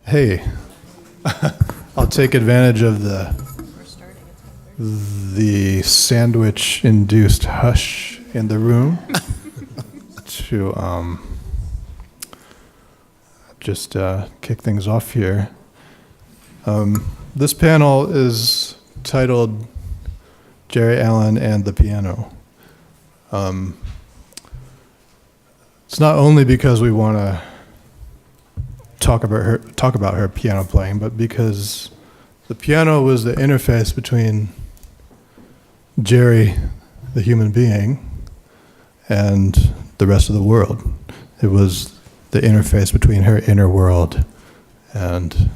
Hey, I'll take advantage of the sandwich-induced hush in the room to just kick things off here. This panel is titled Geri Allen and the Piano. It's not only because we want to talk about her piano playing, but because the piano was the interface between Geri, the human being, and the rest of the world. It was the interface between her inner world and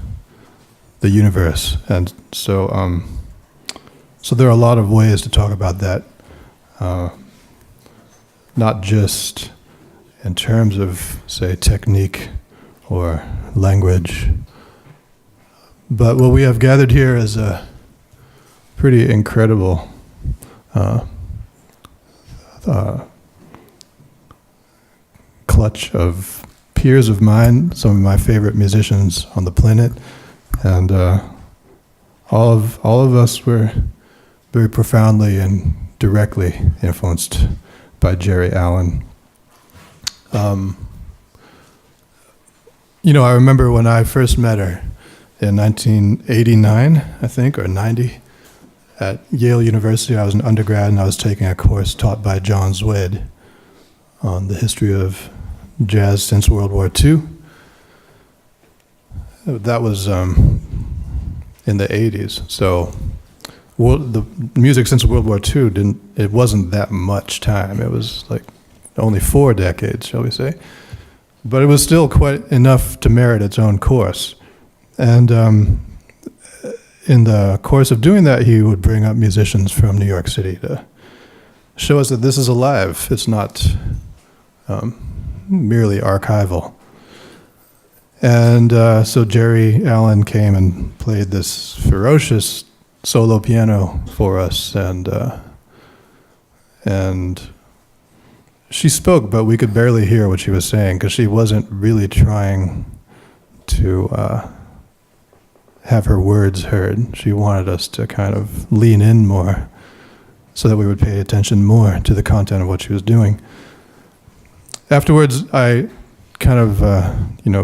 the universe. And so there are a lot of ways to talk about that, not just in terms of, say, technique or language. But what we have gathered here is a pretty incredible clutch of peers of mine, some of my favorite musicians on the planet, and all of us were very profoundly and directly influenced by Geri Allen. I remember when I first met her in 1989, I think, or 90, at Yale University. I was an undergrad and I was taking a course taught by John Zwed on the history of jazz since World War II. That was in the 80s. So the music since World War II it wasn't that much time. It was like only 4 decades, shall we say. But it was still quite enough to merit its own course. And in the course of doing that, he would bring up musicians from New York City to show us that this is alive. It's not merely archival. And so Geri Allen came and played this ferocious solo piano for us, and she spoke, but we could barely hear what she was saying because she wasn't really trying to have her words heard. She wanted us to kind of lean in more so that we would pay attention more to the content of what she was doing. Afterwards, I kind of,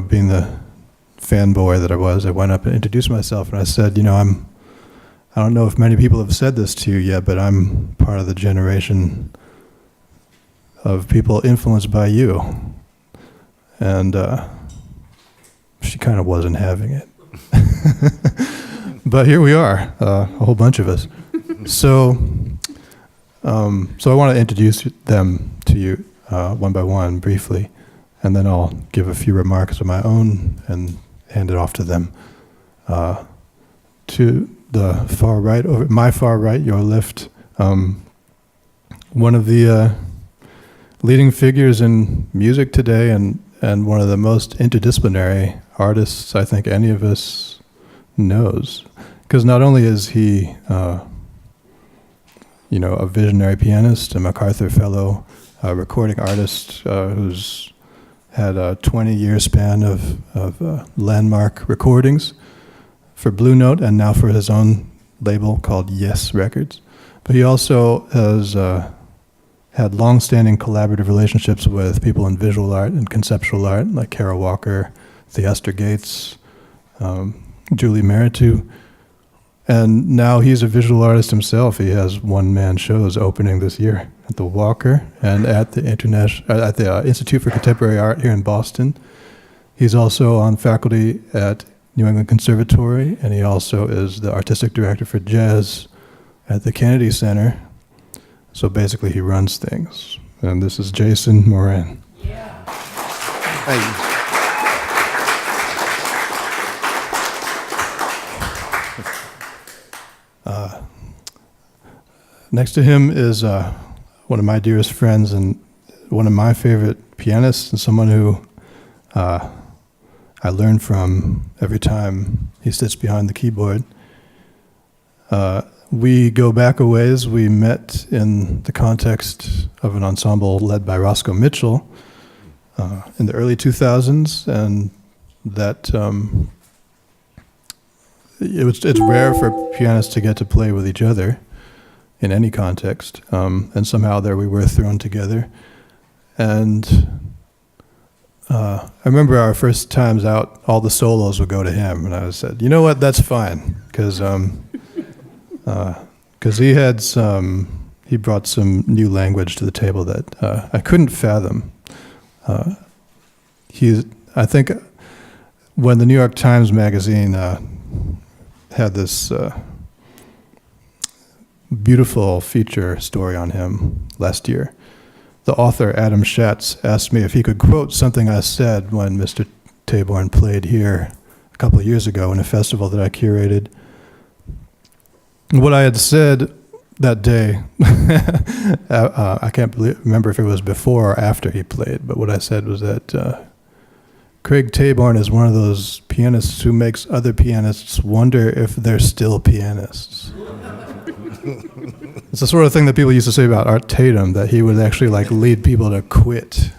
being the fanboy that I was, I went up and introduced myself, and I said, I don't know if many people have said this to you yet, but I'm part of the generation of people influenced by you. And she kind of wasn't having it. But here we are, a whole bunch of us. So I want to introduce them to you one by one briefly, and then I'll give a few remarks of my own and hand it off to them. To the far right, over my far right, your left, one of the leading figures in music today, and one of the most interdisciplinary artists I think any of us knows. Because not only is he, a visionary pianist, a MacArthur Fellow, a recording artist who's had a 20-year span of landmark recordings for Blue Note and now for his own label called Yes Records. But he also has had long-standing collaborative relationships with people in visual art and conceptual art, like Kara Walker, Theaster Gates, Julie Meritu. And now he's a visual artist himself. He has one-man shows opening this year at the Walker and at the Institute for Contemporary Art here in Boston. He's also on faculty at New England Conservatory, and he also is the artistic director for jazz at the Kennedy Center. So basically, he runs things. And this is Jason Moran. Yeah. Hey. Next to him is one of my dearest friends and one of my favorite pianists, and someone who I learn from every time he sits behind the keyboard. We go back a ways. We met in the context of an ensemble led by Roscoe Mitchell in the early 2000s, and that it's rare for pianists to get to play with each other in any context, and somehow there we were thrown together. And I remember our first times out, all the solos would go to him, and I said, you know what, that's fine, because he brought some new language to the table that I couldn't fathom. I think when the New York Times magazine had this beautiful feature story on him last year, the author, Adam Schatz, asked me if he could quote something I said when Mr. Taborn played here a couple of years ago in a festival that I curated. What I had said that day, I can't remember if it was before or after he played, but what I said was that Craig Taborn is one of those pianists who makes other pianists wonder if they're still pianists. It's the sort of thing that people used to say about Art Tatum, that he would actually lead people to quit.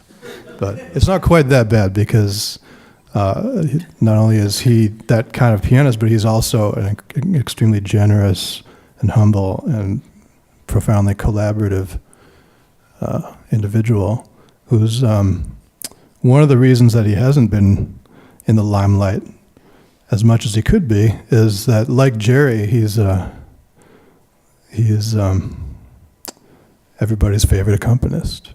But it's not quite that bad, because not only is he that kind of pianist, but he's also an extremely generous and humble and profoundly collaborative individual who's one of the reasons that he hasn't been in the limelight as much as he could be is that, like Geri, he's everybody's favorite accompanist.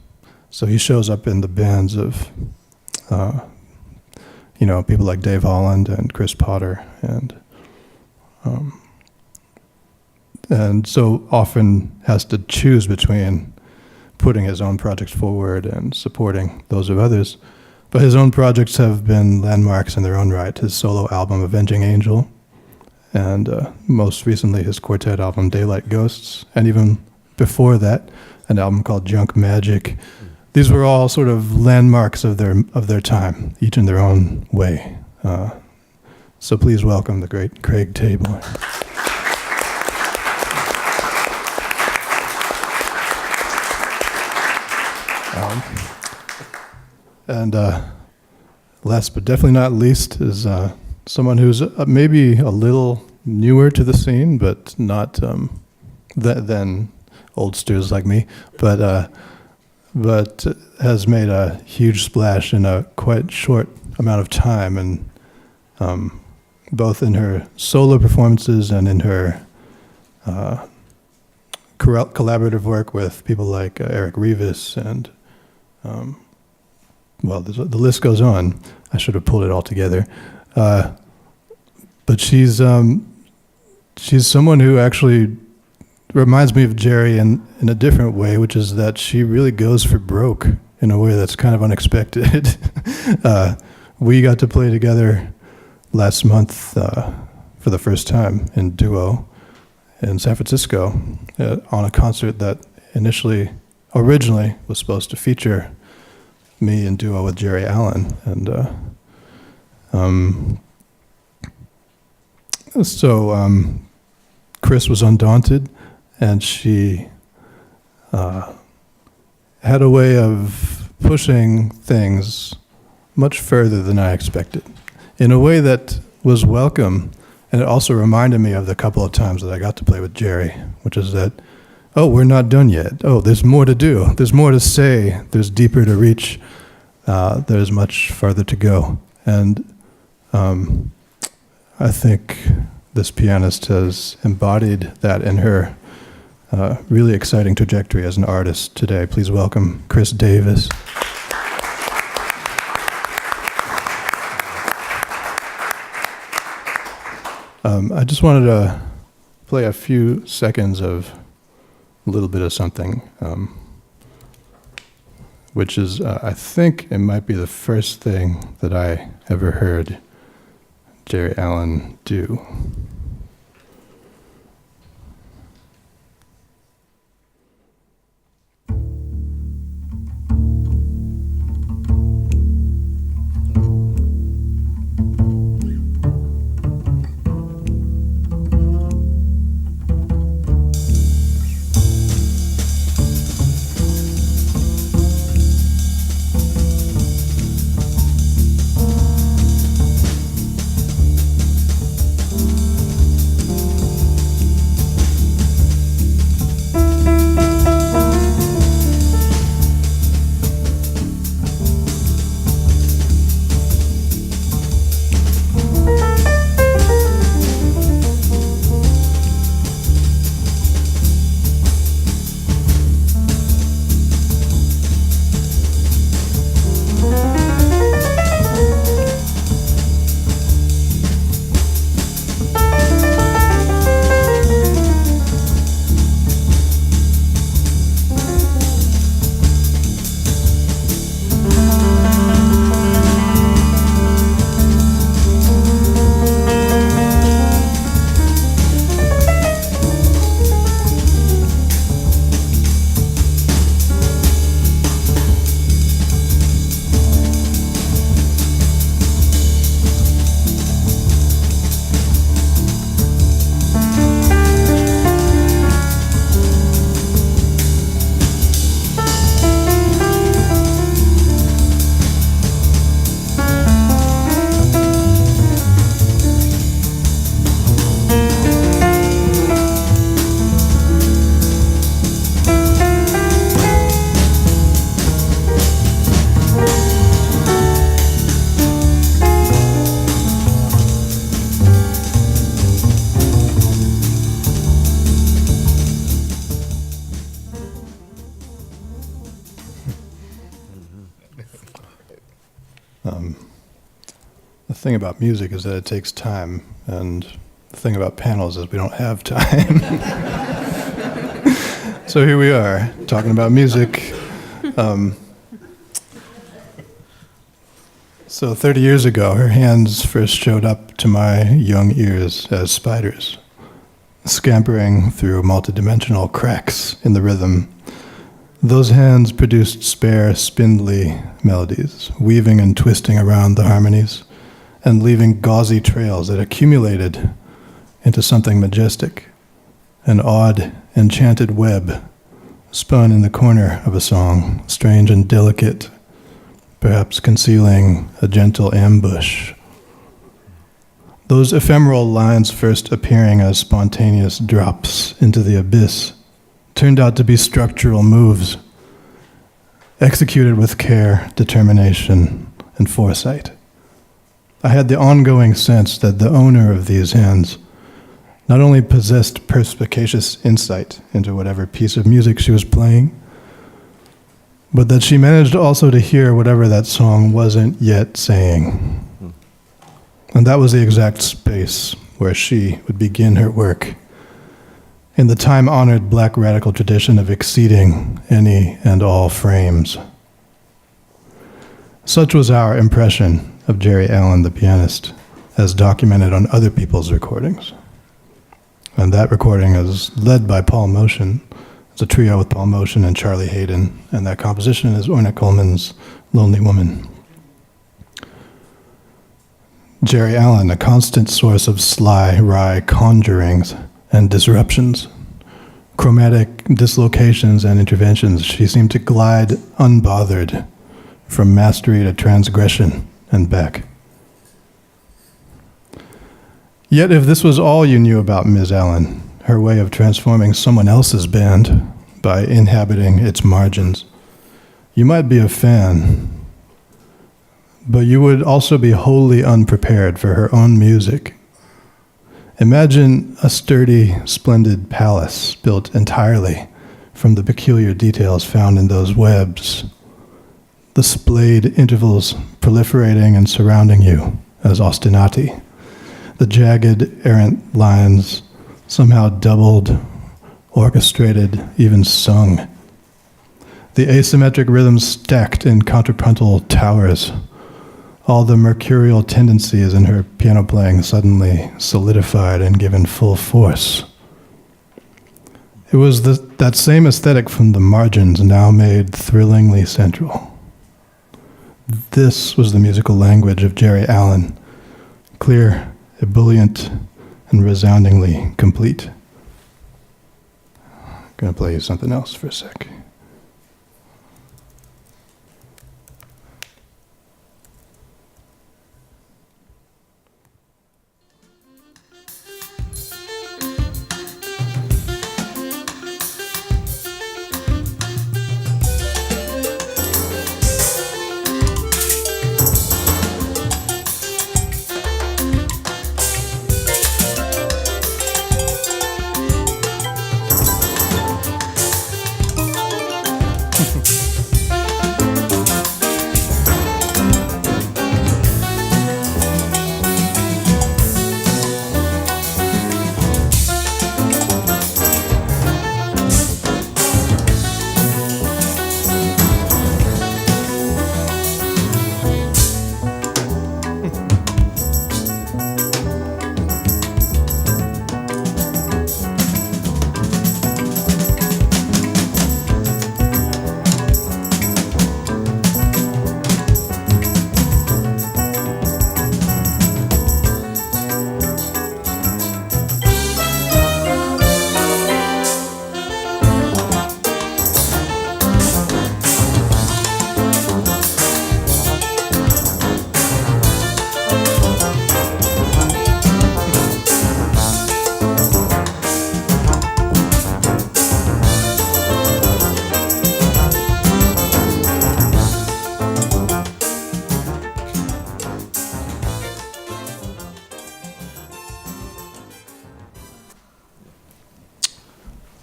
So he shows up in the bands of people like Dave Holland and Chris Potter, and so often has to choose between putting his own projects forward and supporting those of others. But his own projects have been landmarks in their own right. His solo album, Avenging Angel, and most recently his quartet album, Daylight Ghosts, and even before that, an album called Junk Magic. These were all sort of landmarks of their time, each in their own way. So please welcome the great Craig Taborn. And last but definitely not least is someone who's maybe a little newer to the scene, but not than oldsters like me, but has made a huge splash in a quite short amount of time, and both in her solo performances and in her collaborative work with people like Eric Revis and the list goes on. I should have pulled it all together. But she's someone who actually reminds me of Geri in a different way, which is that she really goes for broke in a way that's kind of unexpected. We got to play together last month for the first time in duo in San Francisco on a concert that originally was supposed to feature me in duo with Geri Allen, and so Kris was undaunted, and she had a way of pushing things much further than I expected, in a way that was welcome, and it also reminded me of the couple of times that I got to play with Geri, which is that, oh, we're not done yet. Oh, there's more to do. There's more to say. There's deeper to reach. There's much farther to go. And I think this pianist has embodied that in her really exciting trajectory as an artist today. Please welcome Kris Davis. I just wanted to play a few seconds of a little bit of something, which is, I think it might be the first thing that I ever heard Geri Allen do. thing about music is that it takes time, and the thing about panels is we don't have time. So here we are, talking about music. So 30 years ago, her hands first showed up to my young ears as spiders, scampering through multidimensional cracks in the rhythm. Those hands produced spare, spindly melodies, weaving and twisting around the harmonies, and leaving gauzy trails that accumulated into something majestic, an odd, enchanted web spun in the corner of a song, strange and delicate, perhaps concealing a gentle ambush. Those ephemeral lines first appearing as spontaneous drops into the abyss turned out to be structural moves, executed with care, determination, and foresight. I had the ongoing sense that the owner of these hands not only possessed perspicacious insight into whatever piece of music she was playing, but that she managed also to hear whatever that song wasn't yet saying. And that was the exact space where she would begin her work, in the time-honored Black radical tradition of exceeding any and all frames. Such was our impression of Geri Allen, the pianist, as documented on other people's recordings. And that recording is led by Paul Motion. It's a trio with Paul Motion and Charlie Hayden, and that composition is Ornette Coleman's Lonely Woman. Geri Allen, a constant source of sly, wry conjurings and disruptions, chromatic dislocations and interventions, she seemed to glide unbothered from mastery to transgression and back. Yet if this was all you knew about Ms. Allen, her way of transforming someone else's band by inhabiting its margins, you might be a fan, but you would also be wholly unprepared for her own music. Imagine a sturdy, splendid palace built entirely from the peculiar details found in those webs, the splayed intervals proliferating and surrounding you as ostinati, the jagged, errant lines somehow doubled, orchestrated, even sung. The asymmetric rhythms stacked in contrapuntal towers, all the mercurial tendencies in her piano playing suddenly solidified and given full force. It was that same aesthetic from the margins now made thrillingly central. This was the musical language of Geri Allen, clear, ebullient, and resoundingly complete. I'm going to play you something else for a sec.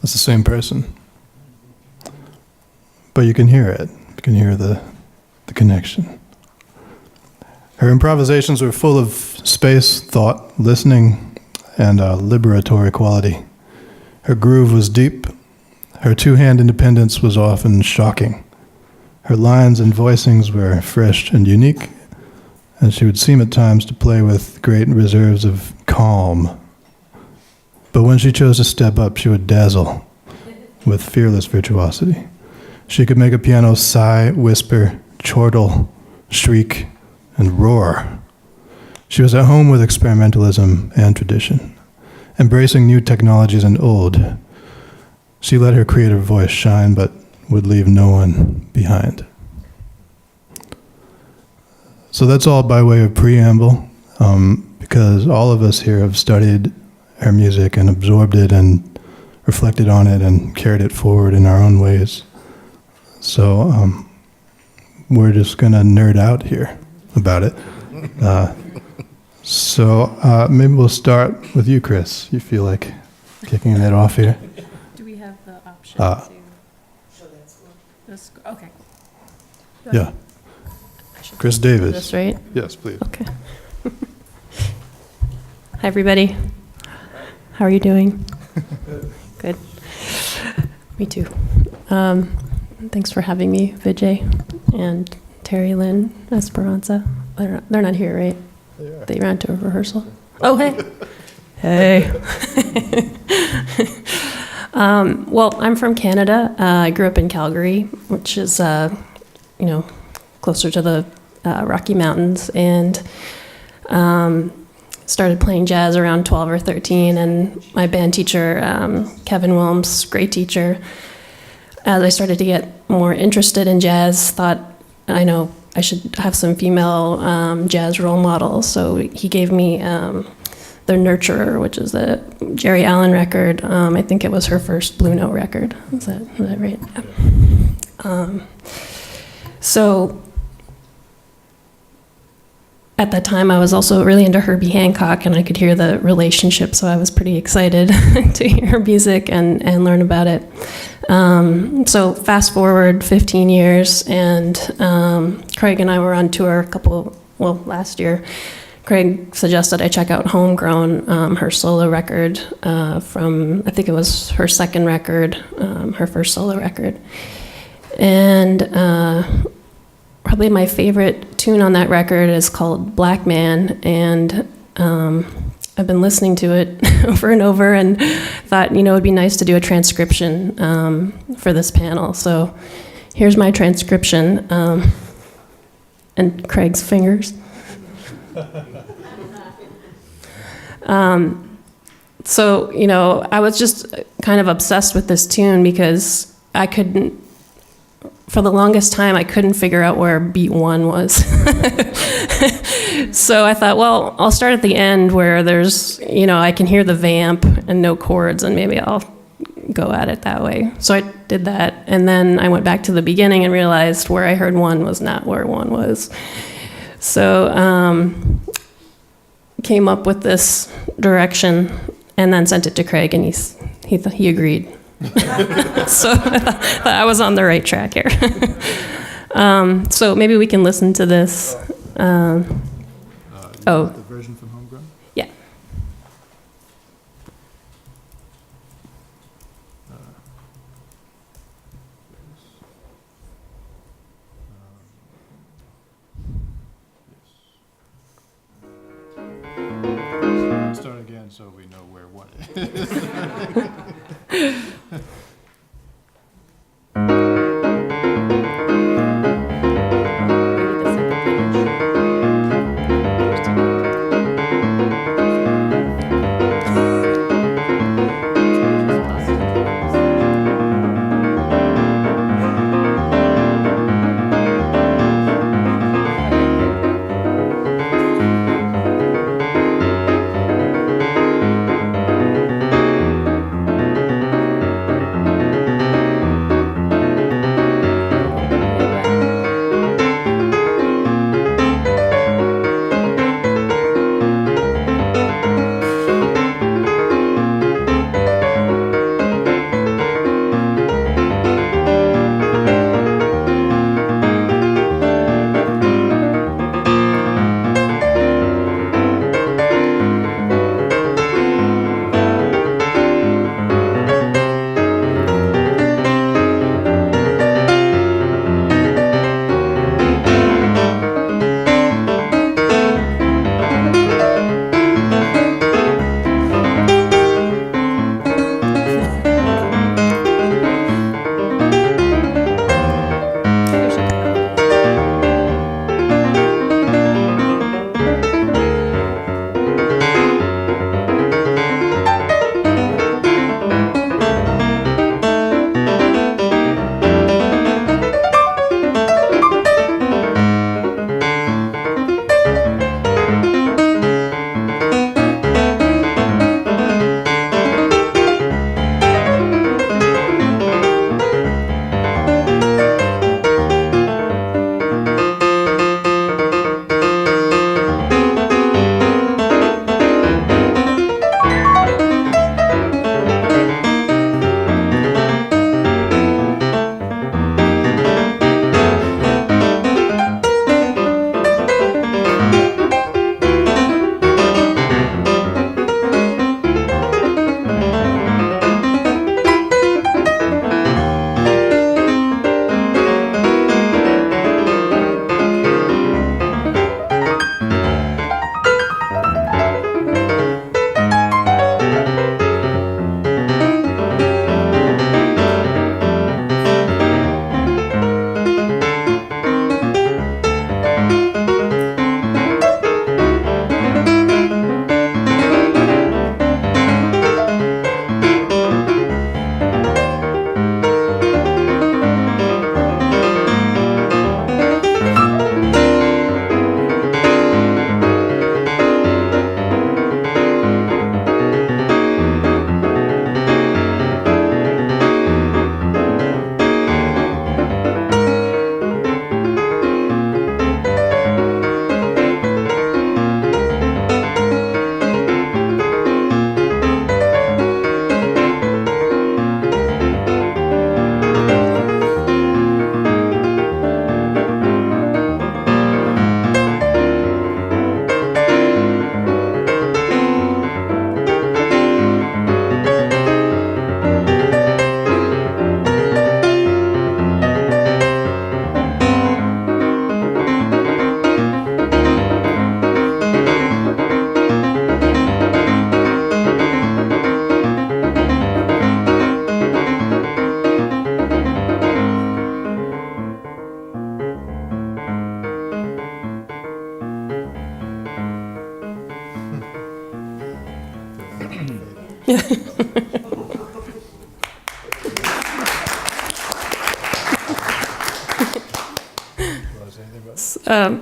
It's the same person. But you can hear it. You can hear the connection. Her improvisations were full of space, thought, listening, and a liberatory quality. Her groove was deep. Her two-hand independence was often shocking. Her lines and voicings were fresh and unique, and she would seem at times to play with great reserves of calm. But when she chose to step up, she would dazzle with fearless virtuosity. She could make a piano sigh, whisper, chortle, shriek, and roar. She was at home with experimentalism and tradition, embracing new technologies and old. She let her creative voice shine, but would leave no one behind. So that's all by way of preamble, because all of us here have studied her music and absorbed it and reflected on it and carried it forward in our own ways. So we're just going to nerd out here about it. So maybe we'll start with you, Kris. You feel like kicking it off here? Do we have the option to show this? Okay. Yeah. Kris Davis. This right? Yes, please. Okay. Hi, everybody. How are you doing? Good. Me too. Thanks for having me, Vijay and Terry Lynn Esperanza. They're not here, right? They ran to a rehearsal. Oh, hey. Hey. Well, I'm from Canada. I grew up in Calgary, which is, closer to the Rocky Mountains, and started playing jazz around 12 or 13. And my band teacher, Kevin Wilms, great teacher, as I started to get more interested in jazz, thought, I know I should have some female jazz role models. So he gave me The Nurturer, which is the Geri Allen record. I think it was her first Blue Note record. Is that right? So at that time, I was also really into Herbie Hancock, and I could hear the relationship, so I was pretty excited to hear her music and learn about it. So fast forward 15 years, and Craig and I were on tour last year. Craig suggested I check out Homegrown, her solo record from, I think it was her second record, her first solo record. And probably my favorite tune on that record is called Black Man, and I've been listening to it over and over and thought, it'd be nice to do a transcription for this panel. So here's my transcription, and Craig's fingers. So, I was just kind of obsessed with this tune because for the longest time, I couldn't figure out where beat one was. So I thought, well, I'll start at the end where there's, I can hear the vamp and no chords, and maybe I'll go at it that way. So I did that, and then I went back to the beginning and realized where I heard one was not where one was. So came up with this direction and then sent it to Craig, and he agreed. So I was on the right track here. So maybe we can listen to this. The version from Homegrown? Yeah. Start again so we know where what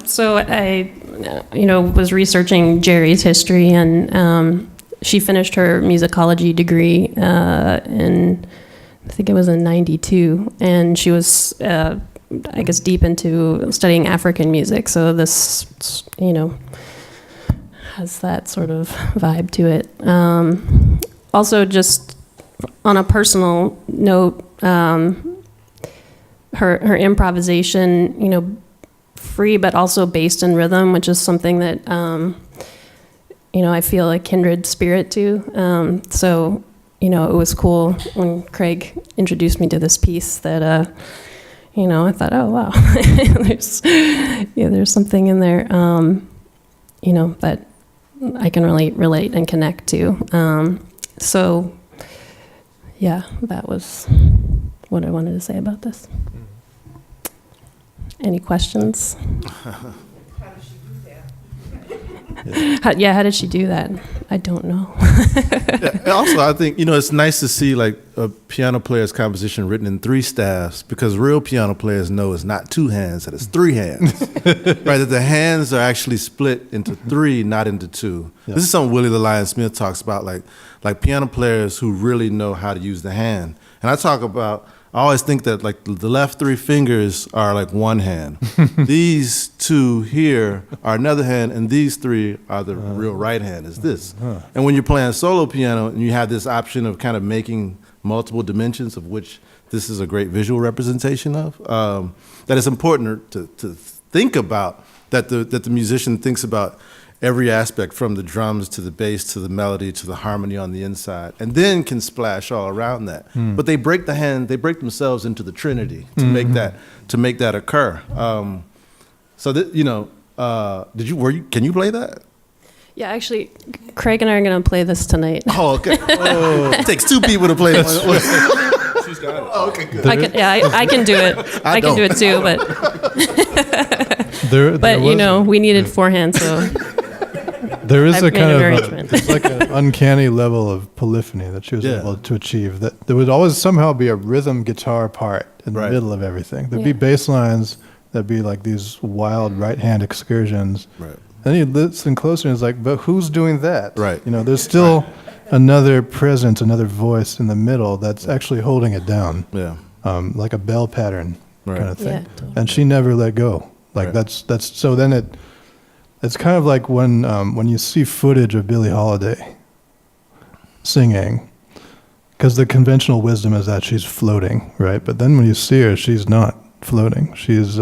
So I, was researching Geri's history, and she finished her musicology degree in, I think it was in '92, and she was, I guess, deep into studying African music. So this, has that sort of vibe to it. Also, just on a personal note, her improvisation, free but also based in rhythm, which is something that I feel a kindred spirit to. So it was cool when Craig introduced me to this piece that I thought, oh wow, there's something in there that I can really relate and connect to. So yeah, that was what I wanted to say about this. Any questions? How did she do that? How did she do that? I don't know. Yeah, also, I think, it's nice to see like a piano player's composition written in 3 staffs, because real piano players know it's not 2 hands, that it's 3 hands. Right, that the hands are actually split into 3, not into 2. Yeah. This is something Willie the Lion Smith talks about, like piano players who really know how to use the hand. And I always think that like the left 3 fingers are like 1 hand. These 2 here are another hand, and these 3 are the real right hand, is this. And when you're playing solo piano and you have this option of kind of making multiple dimensions, of which this is a great visual representation of, that it's important to think about, that the musician thinks about every aspect, from the drums to the bass to the melody to the harmony on the inside, and then can splash all around that. But they break themselves into the trinity to make that occur. So that can you play that? Yeah, actually, Craig and I are going to play this tonight. Oh, okay. It takes 2 people to play this. She's got it. Oh, okay, good. I can do it. I can do it too, but we needed 4 hands, so there is I've a made kind an of arrangement. it's like an uncanny level of polyphony that she was able to achieve. That there would always somehow be a rhythm guitar part in the middle of everything. There'd be bass lines that'd be like these wild right hand excursions. Right. And you listen closer, and it's like, but who's doing that? Right. There's still another presence, another voice in the middle that's actually holding it down. Yeah. Like a bell pattern kind of thing. Yeah, totally. And she never let go. Like that's so then it's kind of like when you see footage of Billie Holiday singing, because the conventional wisdom is that she's floating, right? But then when you see her, she's not floating. She's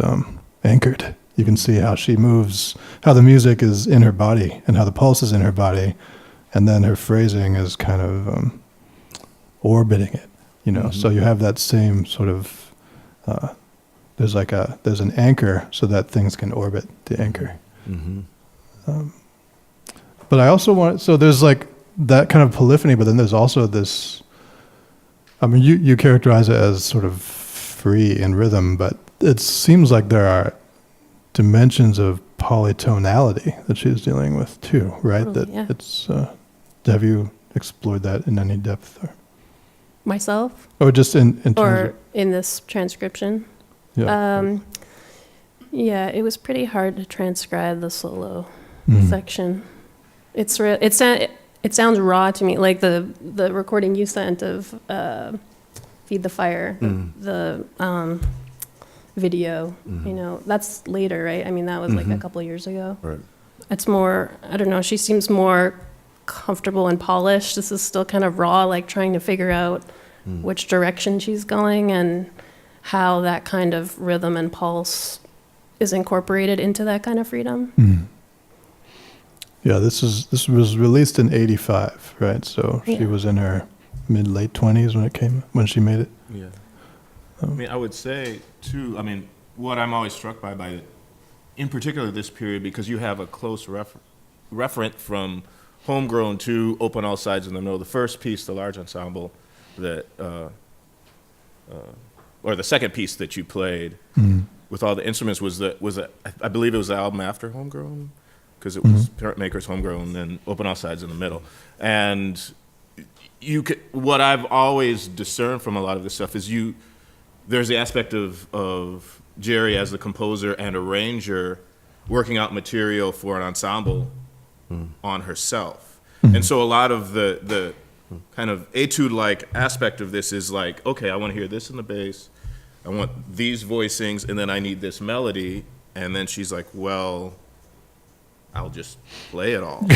anchored. You can see how she moves, how the music is in her body and how the pulse is in her body, and then her phrasing is kind of orbiting it, Mm-hmm. So you have that same sort of, there's an anchor so that things can orbit the anchor. Mm-hmm. But I also so there's like that kind of polyphony, but then there's also this, you characterize it as sort of free in rhythm, but it seems like there are dimensions of polytonality that she's dealing with too, right? Totally, that it's, have you explored that in any depth? Or? Myself? Or just in terms or of, in this transcription? Yeah. Yeah, it was pretty hard to transcribe the solo section. It sounds raw to me, like the recording you sent of Feed the Fire, the video, that's later, right? That was like a couple of years ago. Right. It's more, I don't know, she seems more comfortable and polished. This is still kind of raw, like trying to figure out which direction she's going and how that kind of rhythm and pulse is incorporated into that kind of freedom. Yeah, this was released in '85, right? So she was in her mid-late 20s when she made it. Yeah. I would say too, what I'm always struck by in particular this period, because you have a close referent from Homegrown to Open All Sides in the Middle. The first piece, the large ensemble, that or the second piece that you played with all the instruments I believe it was the album after Homegrown, because it was Parent Makers, Homegrown, and Open All Sides in the Middle. And what I've always discerned from a lot of this stuff is there's the aspect of Geri as the composer and arranger working out material for an ensemble on herself. And so a lot of the kind of etude-like aspect of this is like, okay, I want to hear this in the bass, I want these voicings, and then I need this melody. And then she's like, well, I'll just play it all.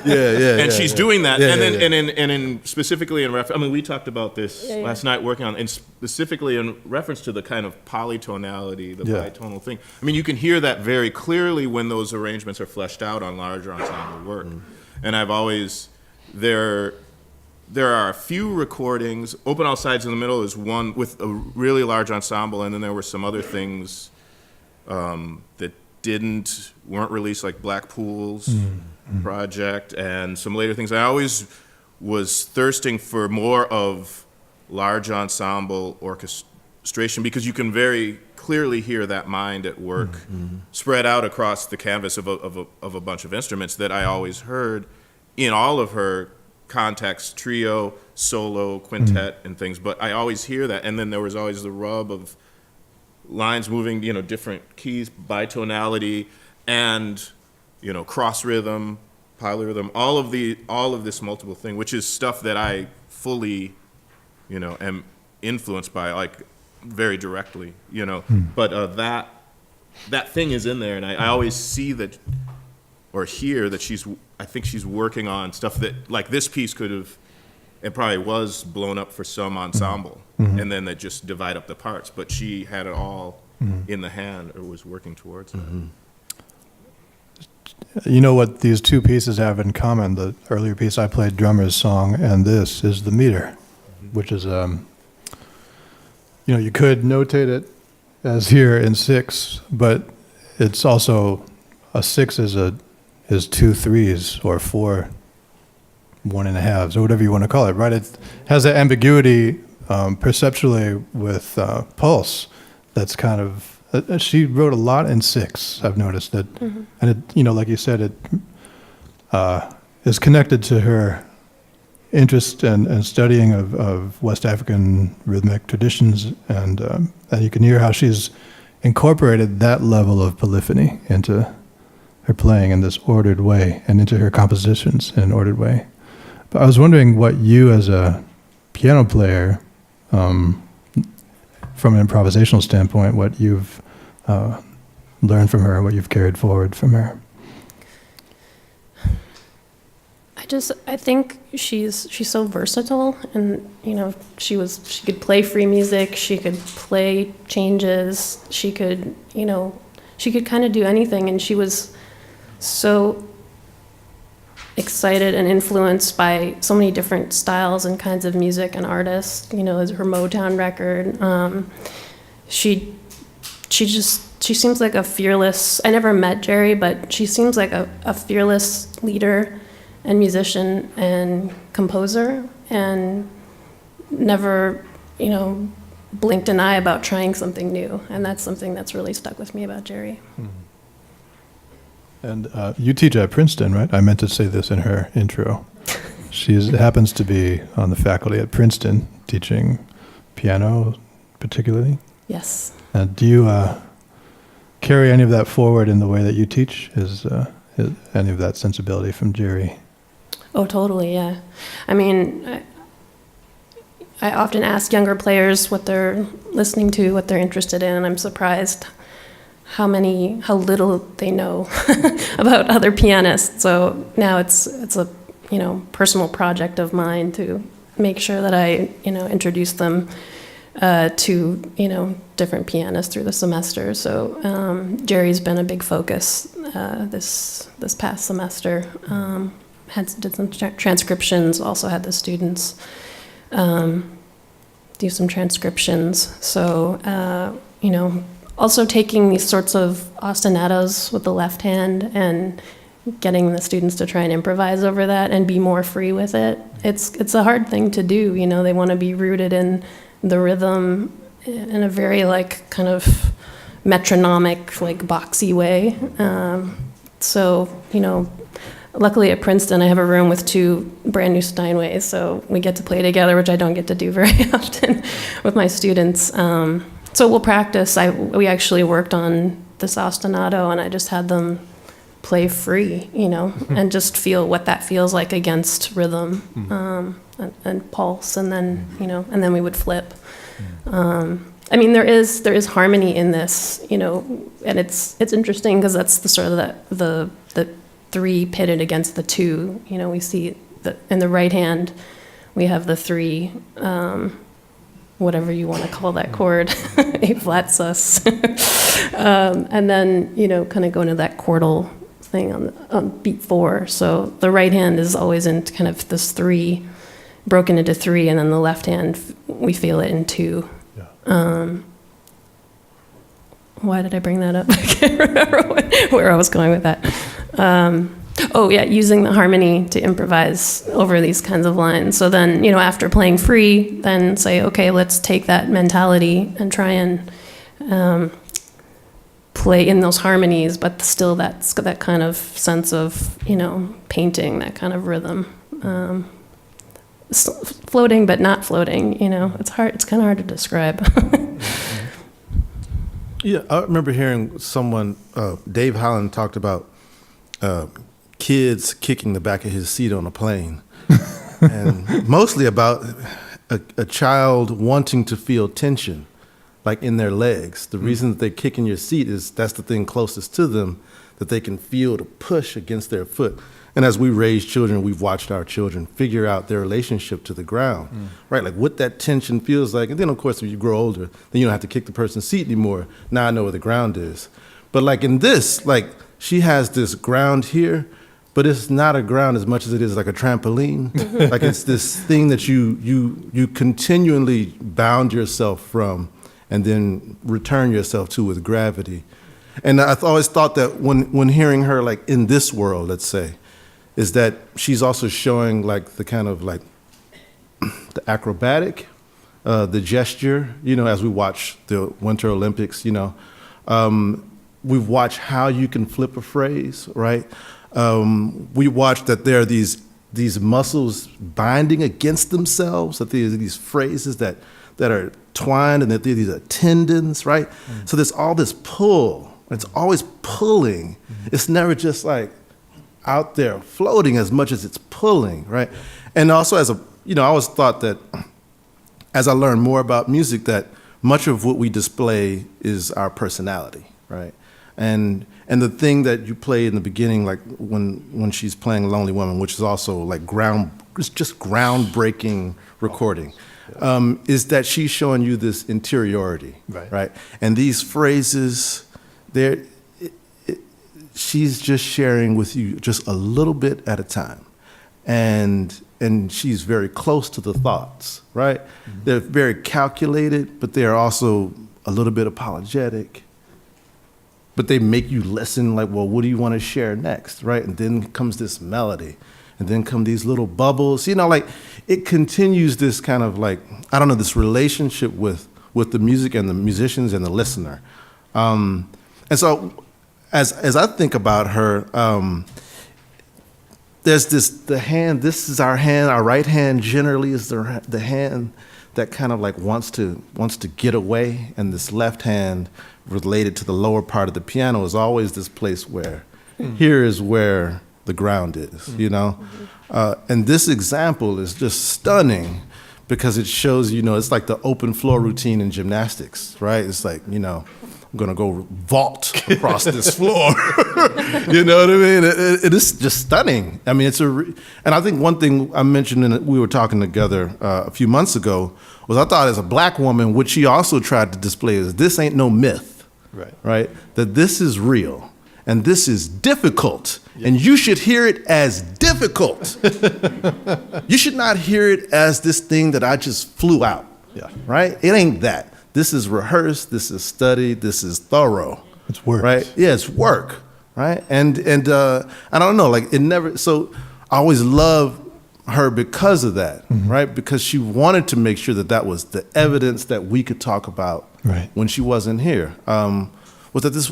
And she's doing that. And then specifically in reference, I mean, we talked about this last night working on, and specifically in reference to the kind of polytonality, the bitonal thing. I mean, you can hear that very clearly when those arrangements are fleshed out on larger ensemble work. And I've always, there are a few recordings. Open All Sides in the Middle is one with a really large ensemble, and then there were some other things that weren't released, like Blackpool's project and some later things. I always was thirsting for more of large ensemble orchestration because you can very clearly hear that mind at work spread out across the canvas of a bunch of instruments that I always heard in all of her contexts, trio, solo, quintet, and things. But I always hear that, and then there was always the rub of lines moving, different keys, bitonality, and cross rhythm, polyrhythm, all of this multiple thing, which is stuff that I fully, am influenced by, like very directly, But that thing is in there, and I always see that or hear that I think she's working on stuff that, like this piece could have. It probably was blown up for some ensemble, and then they just divide up the parts. But she had it all in the hand, or was working towards that. You know what these two pieces have in common? The earlier piece I played, Drummer's Song, and this is the meter, which is, you could notate it as here in 6, but it's also a 6 is 2 3s or 4 1.5s, or whatever you want to call it, right? It has that ambiguity perceptually with pulse. That's kind of she wrote a lot in 6. I've noticed that, and it, like you said, it is connected to her interest and studying of West African rhythmic traditions, and you can hear how she's incorporated that level of polyphony into her playing in this ordered way, and into her compositions in an ordered way. But I was wondering what you, as a piano player, from an improvisational standpoint, what you've learned from her, what you've carried forward from her. I think she's so versatile, and she could play free music, she could play changes, she could kind of do anything, and she was so excited and influenced by so many different styles and kinds of music and artists. As her Motown record, she seems like a fearless. I never met Geri, but she seems like a fearless leader and musician and composer, and never blinked an eye about trying something new. And that's something that's really stuck with me about Geri. And you teach at Princeton, right? I meant to say this in her intro. She happens to be on the faculty at Princeton, teaching piano particularly. Yes. Do you carry any of that forward in the way that you teach? Is any of that sensibility from Geri? Oh, totally, yeah. I mean, I often ask younger players what they're listening to, what they're interested in, and I'm surprised how little they know about other pianists. So now it's a personal project of mine to make sure that I introduce them to different pianists through the semester. So Geri's been a big focus this past semester. Did some transcriptions. Also had the students do some transcriptions. So also taking these sorts of ostinatos with the left hand and getting the students to try and improvise over that and be more free with it. It's a hard thing to do. They want to be rooted in the rhythm in a very kind of metronomic, boxy way. So luckily at Princeton, I have a room with 2 brand new Steinways, so we get to play together, which I don't get to do very often with my students. So we'll practice. We actually worked on this ostinato, and I just had them play free, and just feel what that feels like against rhythm, and pulse, and then, and then we would flip. I mean, there is harmony in this, and it's interesting because that's the sort of the 3 pitted against the 2. We see that in the right hand, we have the 3, whatever you want to call that chord, A flat sus, and then kind of go into that chordal thing on beat 4. So the right hand is always in kind of this 3, broken into 3, and then the left hand we feel it in 2. Why did I bring that up? I can't remember where I was going with that. Using the harmony to improvise over these kinds of lines. So then, after playing free, then say, okay, let's take that mentality and try and play in those harmonies, but still that kind of sense of, painting, that kind of rhythm. Floating but not floating, it's hard. It's kind of hard to describe. Yeah, I remember hearing someone, Dave Holland, talked about kids kicking the back of his seat on a plane, and mostly about a child wanting to feel tension, like in their legs. The reason that they kick in your seat is that's the thing closest to them that they can feel to push against their foot. And as we raise children, we've watched our children figure out their relationship to the ground, right? Like what that tension feels like. And then, of course, if you grow older, then you don't have to kick the person's seat anymore. Now I know where the ground is. But like in this, like she has this ground here, but it's not a ground as much as it is like a trampoline. Like it's this thing that you continually bound yourself from and then return yourself to with gravity. And I've always thought that when hearing her like in this world, let's say, is that she's also showing like the kind of like the acrobatic, the gesture, as we watch the Winter Olympics, we've watched how you can flip a phrase, right? We watch that there are these muscles binding against themselves, that there are these phrases that are twined and that there are these tendons, right? So there's all this pull. It's always pulling. It's never just like out there floating as much as it's pulling, right? And also I always thought that as I learned more about music, that much of what we display is our personality, right? And the thing that you played in the beginning, like when she's playing Lonely Woman, which is also like it's just groundbreaking recording, is that she's showing you this interiority, right? And these phrases, she's just sharing with you just a little bit at a time. And she's very close to the thoughts, right? They're very calculated, but they're also a little bit apologetic. But they make you listen like, well, what do you want to share next, right? And then comes this melody, and then come these little bubbles. Like it continues this kind of like, I don't know, this relationship with the music and the musicians and the listener. And so as I think about her, there's the hand, this is our hand, our right hand generally is the hand that kind of like wants to get away, and this left hand related to the lower part of the piano is always this place where here is where the ground is, and this example is just stunning because it shows, it's like the open floor routine in gymnastics, right? It's like, I'm gonna go vault across this floor. You know what I mean? It is just stunning. I mean, and I think one thing I mentioned we were talking together a few months ago was I thought as a black woman, what she also tried to display is this ain't no myth, right? That this is real and this is difficult, and you should hear it as difficult. You should not hear it as this thing that I just flew out, right? It ain't that. This is rehearsed, this is studied, this is thorough. It's work. Right? Yeah, it's work, right? And I don't know, like it never, so I always loved her because of that, right? Because she wanted to make sure that was the evidence that we could talk about when she wasn't here. was that this,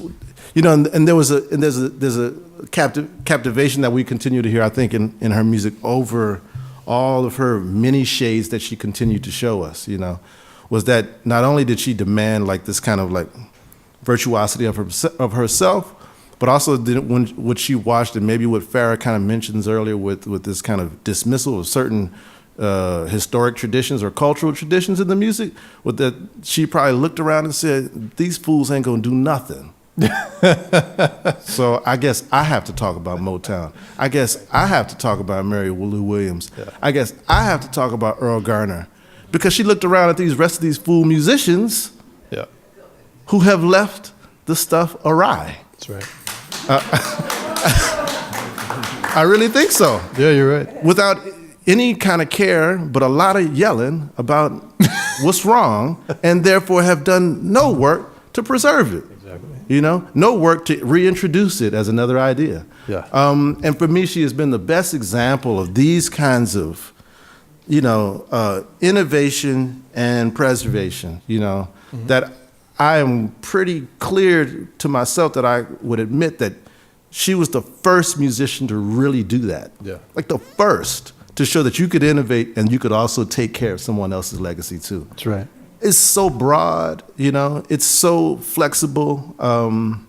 you know, and there's a captivation that we continue to hear, I think, in her music over all of her many shades that she continued to show us, you know, was that not only did she demand like this kind of like virtuosity of herself, but also when what she watched, and maybe what Farrah kind of mentions earlier with this kind of dismissal of certain historic traditions or cultural traditions in the music, with that she probably looked around and said, these fools ain't gonna do nothing. So I guess I have to talk about Motown. I guess I have to talk about Mary Lou Williams. Yeah. I guess I have to talk about Earl Garner, because she looked around at these rest of these fool musicians who have left the stuff awry. That's right. I really think so. Yeah, you're right. Without any kind of care, but a lot of yelling about what's wrong, and therefore have done no work to preserve it. Exactly. You know, no work to reintroduce it as another idea. Yeah. And for me, she has been the best example of these kinds of, you know, innovation and preservation, you know, that I am pretty clear to myself that I would admit that she was the first musician to really do that. Yeah. Like the first to show that you could innovate and you could also take care of someone else's legacy too. That's right. It's so broad, you know, it's so flexible, and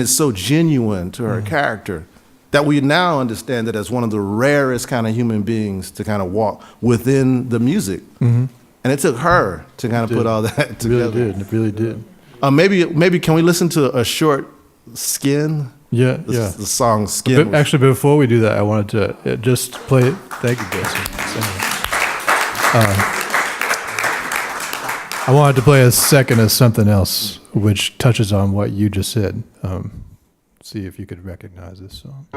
it's so genuine to her character that we now understand that as one of the rarest kind of human beings to kind of walk within the music. And it took her to kind of put all that together. It really did. Maybe can we listen to a short Skin? Yeah, the song Skin. But actually, before we do that, I wanted to just play. Thank you, Kris. I wanted to play a second of something else, which touches on what you just said. See if you could recognize this song.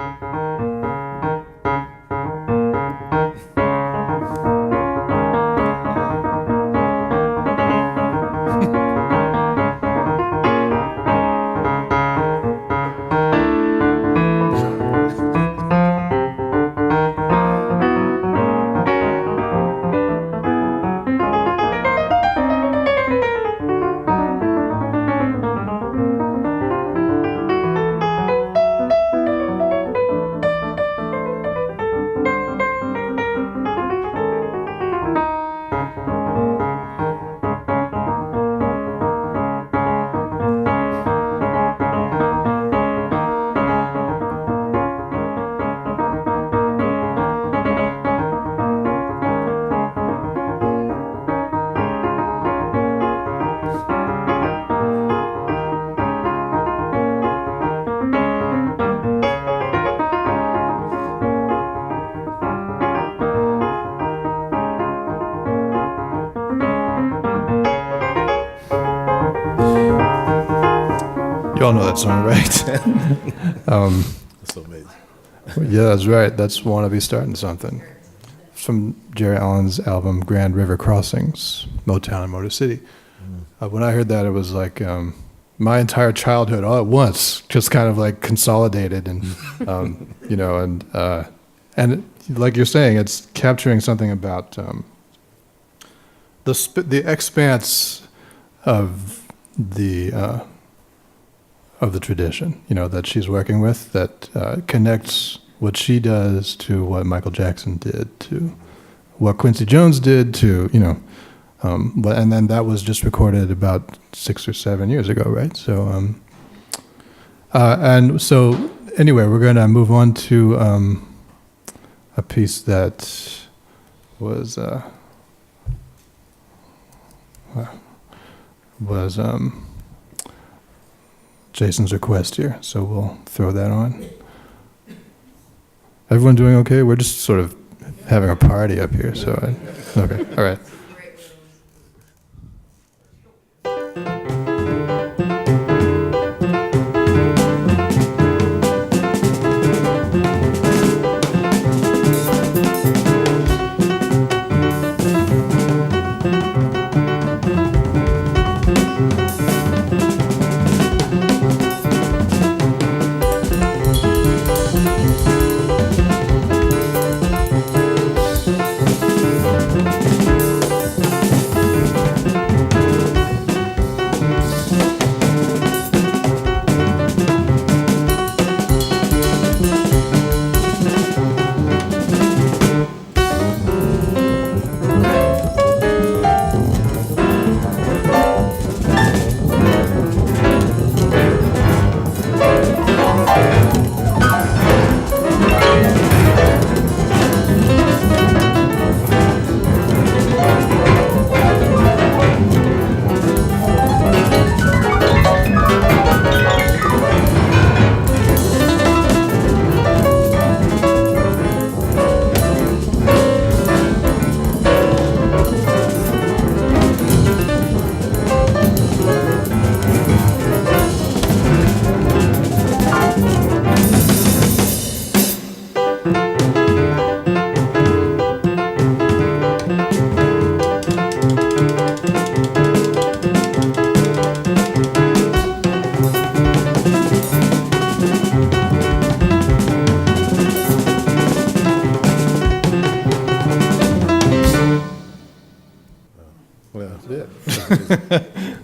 You all know that song, right? That's so amazing. Yeah, that's right. That's Wanna Be Starting Something. It's from Geri Allen's album Grand River Crossings, Motown and Motor City. When I heard that, it was like my entire childhood all at once, just kind of like consolidated, and you know, and like you're saying, it's capturing something about the expanse of the tradition, you know, that she's working with, that connects what she does to what Michael Jackson did, to what Quincy Jones did, to, you know, and then that was just recorded about 6 or 7 years ago, right? So, and so anyway, we're going to move on to a piece that was Jason's request here, so we'll throw that on. Everyone doing okay? We're just sort of having a party up here, so okay, all right.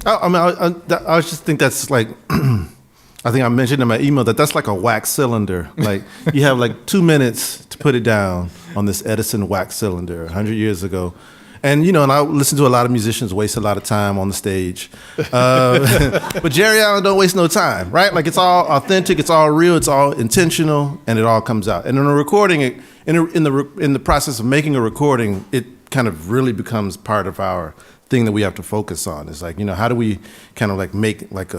I just think that's like, I think I mentioned in my email that's like a wax cylinder. Like you have like 2 minutes to put it down on this Edison wax cylinder 100 years ago. And, and I listen to a lot of musicians waste a lot of time on the stage. But Geri Allen don't waste no time, right? Like it's all authentic, it's all real, it's all intentional, and it all comes out. And in a recording, in the process of making a recording, it kind of really becomes part of our thing that we have to focus on. It's like, how do we kind of like make like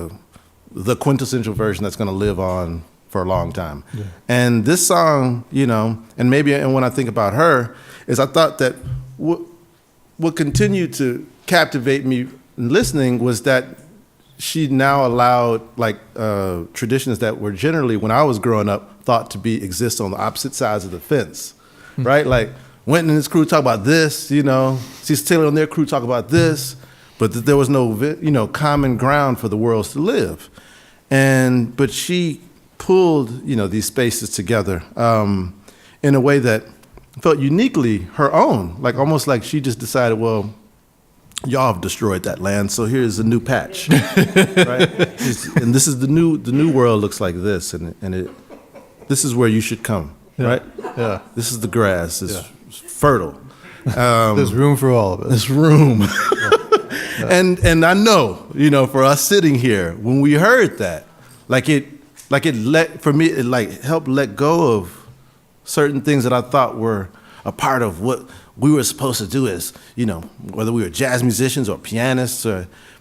the quintessential version that's going to live on for a long time. Yeah. And this song, and when I think about her, is I thought that what continued to captivate me in listening was that she now allowed like traditions that were generally, when I was growing up, thought to exist on the opposite sides of the fence, right? Like Wynton and his crew talk about this, Cecil Taylor and their crew talk about this, but that there was no, common ground for the worlds to live. But she pulled, these spaces together in a way that felt uniquely her own, like almost like she just decided, well, y'all have destroyed that land, so here's a new patch, right? And this is the new world looks like this, and this is where you should come, right? Yeah. This is the grass, it's fertile. There's room for all of us. There's room. Yeah. And I know, for us sitting here, when we heard that, it helped let go of certain things that I thought were a part of what we were supposed to do as, whether we were jazz musicians or pianists,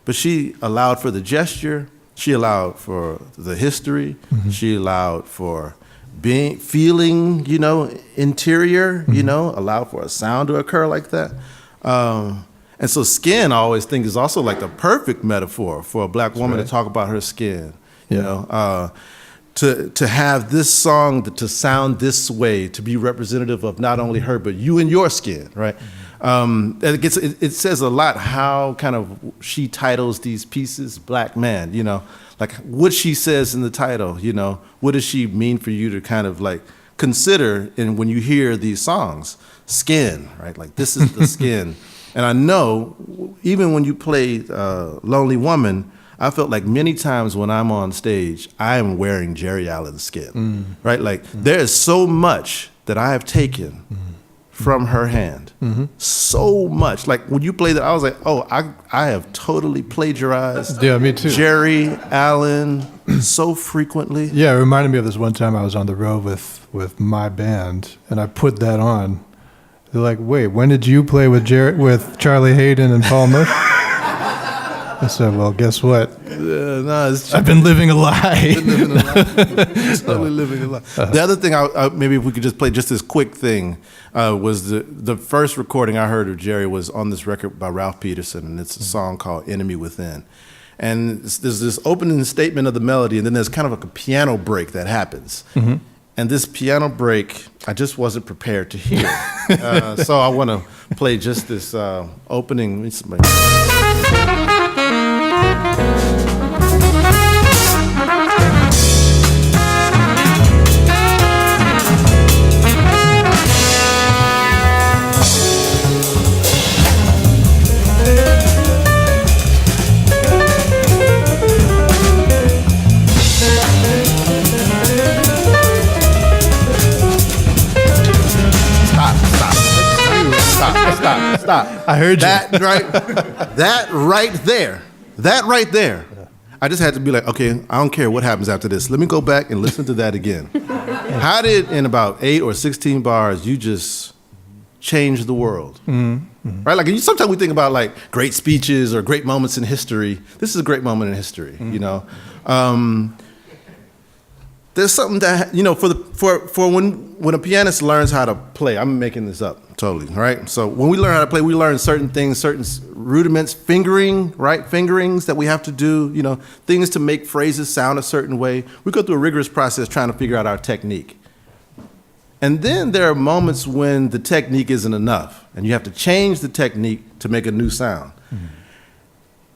but she allowed for the gesture, she allowed for the history, she allowed for feeling, interior, allowed for a sound to occur like that. And so skin, I always think, is also like the perfect metaphor for a black woman to talk about her skin, to have this song to sound this way, to be representative of not only her, but you and your skin, right? And it says a lot how kind of she titles these pieces, Black Man, like what she says in the title, what does she mean for you to kind of like consider when you hear these songs? Skin, right? Like this is the skin. And I know, even when you played Lonely Woman, I felt like many times when I'm on stage, I am wearing Geri Allen's skin, right? Like there is so much that I have taken from her hand, so much. Like when you play that, I was like, oh, I have totally plagiarized me too. Geri Allen so frequently. Yeah, it reminded me of this one time I was on the road with my band, and I put that on. They're like, wait, when did you play with Charlie Hayden and Paul Murphy? I said, well, guess what? I've been living a lie. Totally living a lie. The other thing, maybe if we could just play just this quick thing, was the first recording I heard of Geri was on this record by Ralph Peterson, and it's a song called Enemy Within. And there's this opening statement of the melody, and then there's kind of like a piano break that happens. And this piano break, I just wasn't prepared to hear. So I want to play just this opening. Stop. I heard you. That right there. I just had to be like, okay, I don't care what happens after this. Let me go back and listen to that again. How did, in about 8 or 16 bars, you just change the world? Right? Like sometimes we think about like great speeches or great moments in history. This is a great moment in history, There's something that, for when a pianist learns how to play, I'm making this up totally, right? So when we learn how to play, we learn certain things, certain rudiments, fingerings that we have to do, things to make phrases sound a certain way. We go through a rigorous process trying to figure out our technique. And then there are moments when the technique isn't enough, and you have to change the technique to make a new sound.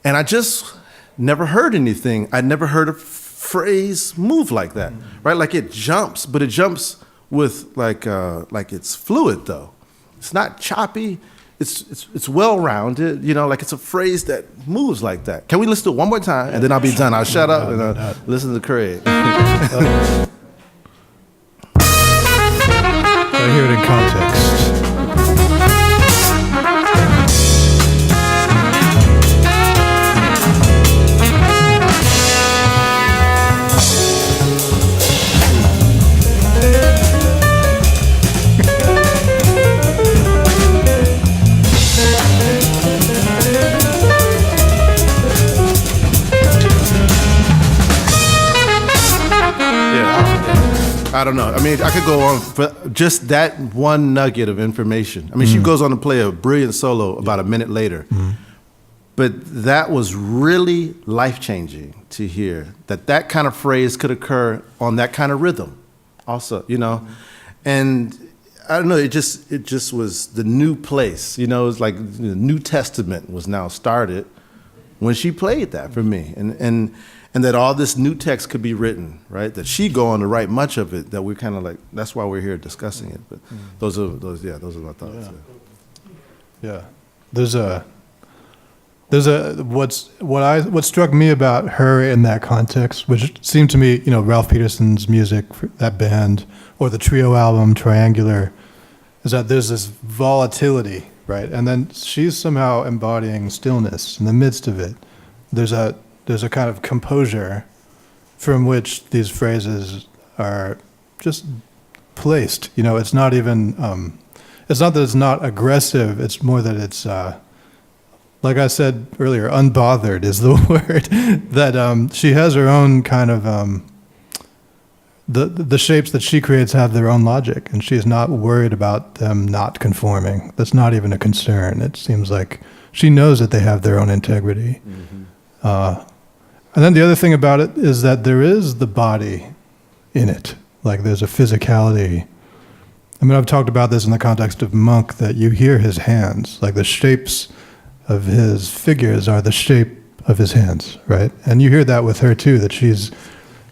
And I just never heard anything. I'd never heard a phrase move like that, right? Like it jumps, but it jumps with like it's fluid though. It's not choppy. it's well rounded. You know, like it's a phrase that moves like that. Can we listen to it one more time, and then I'll be done. I'll shut up and listen to Craig. I hear it in context. I don't know. I mean, I could go on for just that one nugget of information. I mean, she goes on to play a brilliant solo about a minute later. But that was really life-changing to hear that kind of phrase could occur on that kind of rhythm also, you know. And I don't know, it just was the new place, you know. It's like the New Testament was now started when she played that for me. And that all this new text could be written, right? That she go on to write much of it. That we're kind of like, that's why we're here discussing it. But those are my thoughts. Yeah, what struck me about her in that context, which seemed to me, you know, Ralph Peterson's music, that band, or the trio album Triangular, is that there's this volatility, right? And then she's somehow embodying stillness in the midst of it. There's a kind of composure from which these phrases are just placed. You know, it's not even, it's not that it's not aggressive, it's more that it's, like I said earlier, unbothered is the word, that she has her own kind of, the shapes that she creates have their own logic, and she's not worried about them not conforming. That's not even a concern. It seems like she knows that they have their own integrity. And then the other thing about it is that there is the body in it. Like there's a physicality. I mean, I've talked about this in the context of Monk, that you hear his hands, like the shapes of his figures are the shape of his hands, right? And you hear that with her too, that she's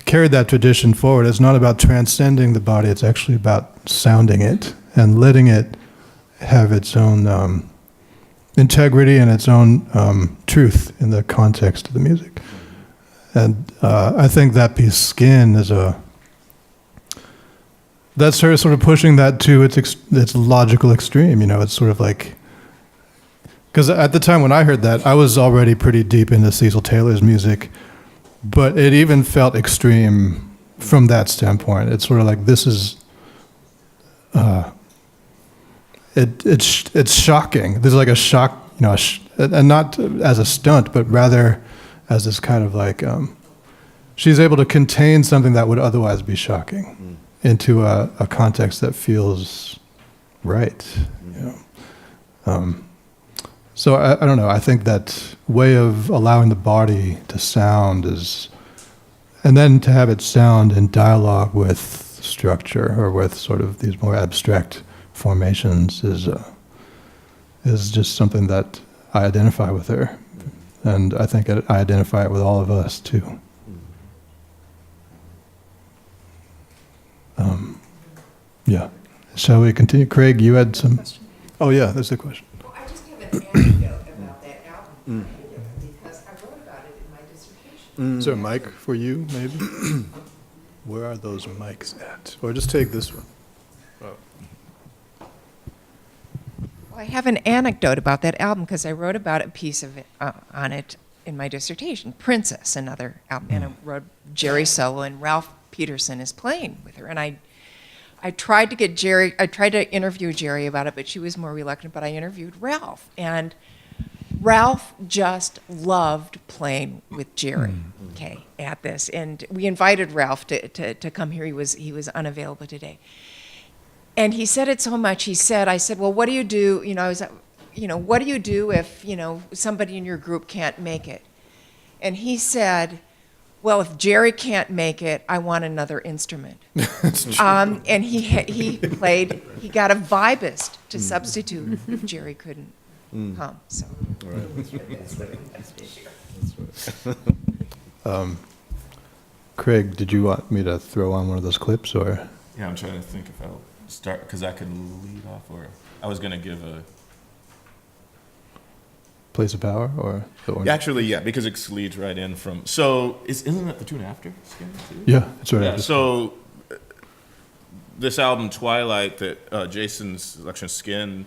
carried that tradition forward. It's not about transcending the body, it's actually about sounding it and letting it have its own integrity and its own truth in the context of the music. And I think that piece, Skin, that's her sort of pushing that to its logical extreme. You know, it's sort of like, because at the time when I heard that, I was already pretty deep into Cecil Taylor's music, but it even felt extreme from that standpoint. It's sort of like, this is, it's shocking. There's like a shock, you know, and not as a stunt, but rather as this kind of like, she's able to contain something that would otherwise be shocking into a context that feels right. You know? So I don't know, I think that way of allowing the body to sound is, and then to have it sound in dialogue with structure or with sort of these more abstract formations is just something that I identify with her. And I think I identify it with all of us, too. Yeah. Shall we continue? Craig, you had some... Oh, yeah, there's a question. Well, I just have an anecdote about that album, because I wrote about it in my dissertation. Is there a mic for you, maybe? Where are those mics at? Or just take this one. Well, I have an anecdote about that album because I wrote about a piece of it, on it in my dissertation, Princess, another album, and I wrote Geri solo, and Ralph Peterson is playing with her, and I tried to get Geri, I tried to interview Geri about it, but she was more reluctant, but I interviewed Ralph, and Ralph just loved playing with Geri, okay, at this, and we invited Ralph to come here. He was unavailable today. And he said it so much. I said, well, what do you do? You know, what do you do if, you know, somebody in your group can't make it? And he said, well, if Geri can't make it, I want another instrument. And he played. He got a vibist to substitute if Geri couldn't come. So. Craig, did you want me to throw on one of those clips, or? Yeah, I'm trying to think if I'll start, because I can lead off, or I was going to give Place of Power, or the one? Actually, yeah, because it leads right in from. So isn't that the tune after Skin too? Yeah, it's right. Yeah. after. So this album Twilight that Jason's selection Skin,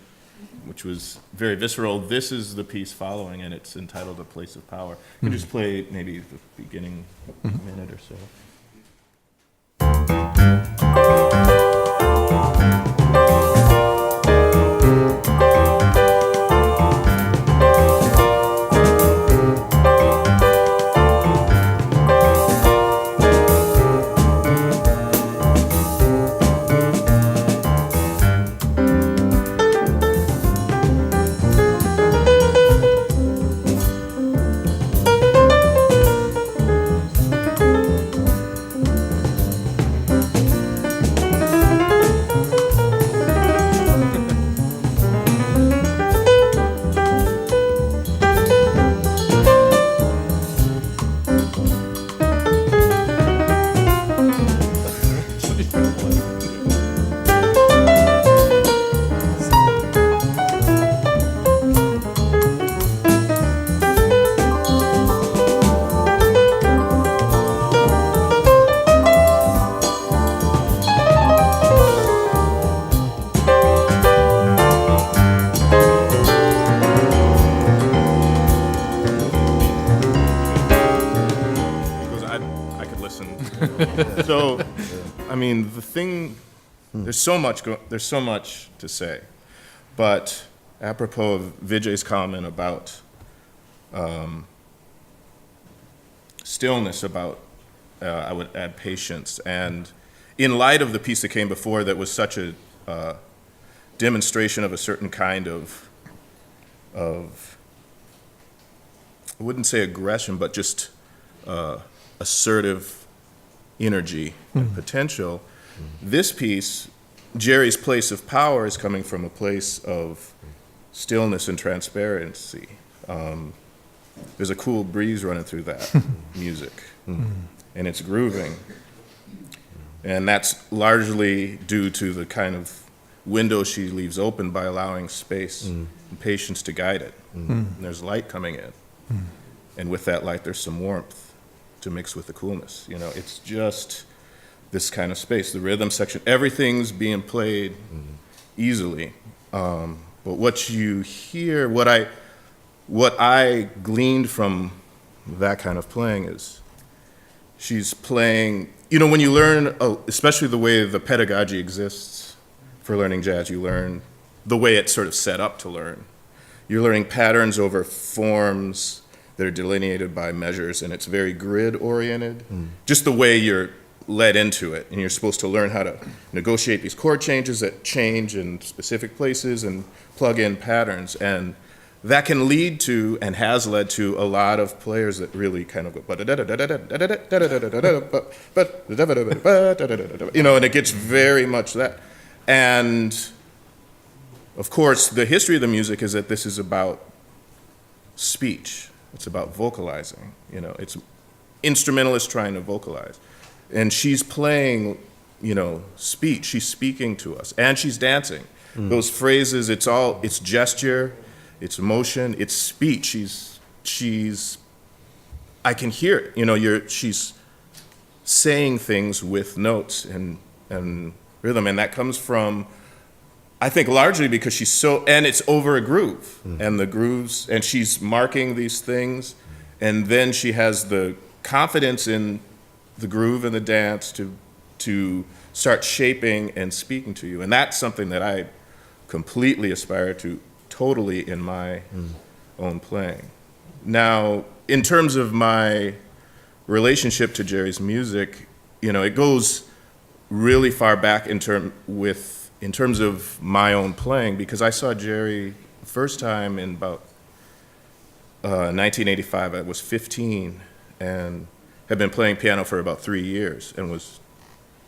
which was very visceral. This is the piece following, and it's entitled "A Place of Power." You can just play maybe the beginning minute or so. So, I mean, the thing, there's so much to say, but apropos of Vijay's comment about stillness, about I would add patience, and in light of the piece that came before that was such a demonstration of a certain kind of I wouldn't say aggression, but just assertive energy and potential. This piece, Geri's Place of Power, is coming from a place of stillness and transparency. There's a cool breeze running through that music, and it's grooving. And that's largely due to the kind of window she leaves open by allowing space and patience to guide it. And there's light coming in. And with that light, there's some warmth to mix with the coolness. You know, it's just this kind of space. The rhythm section, everything's being played easily. But what you hear, what I gleaned from that kind of playing is she's playing, you know, when you learn, especially the way the pedagogy exists for learning jazz, you learn the way it's sort of set up to learn. You're learning patterns over forms that are delineated by measures, and it's very grid-oriented, just the way you're led into it. And you're supposed to learn how to negotiate these chord changes that change in specific places and plug in patterns. And that can lead to, and has led to, a lot of players that really kind of go, you know, and it gets very much that. And of course, the history of the music is that this is about speech. It's about vocalizing, you know, it's instrumentalists trying to vocalize. And she's playing, you know, speech, she's speaking to us, and she's dancing. Those phrases, it's gesture, it's emotion, it's speech. I can hear it, you know, she's saying things with notes and rhythm, and that comes from, I think, largely because and it's over a groove, and the grooves, and she's marking these things, and then she has the confidence in the groove and the dance to start shaping and speaking to you. And that's something that I completely aspire to totally in my own playing. Now, in terms of my relationship to Geri's music, you know, it goes really far back in terms of my own playing, because I saw Geri the first time in about 1985. I was 15 and had been playing piano for about 3 years and was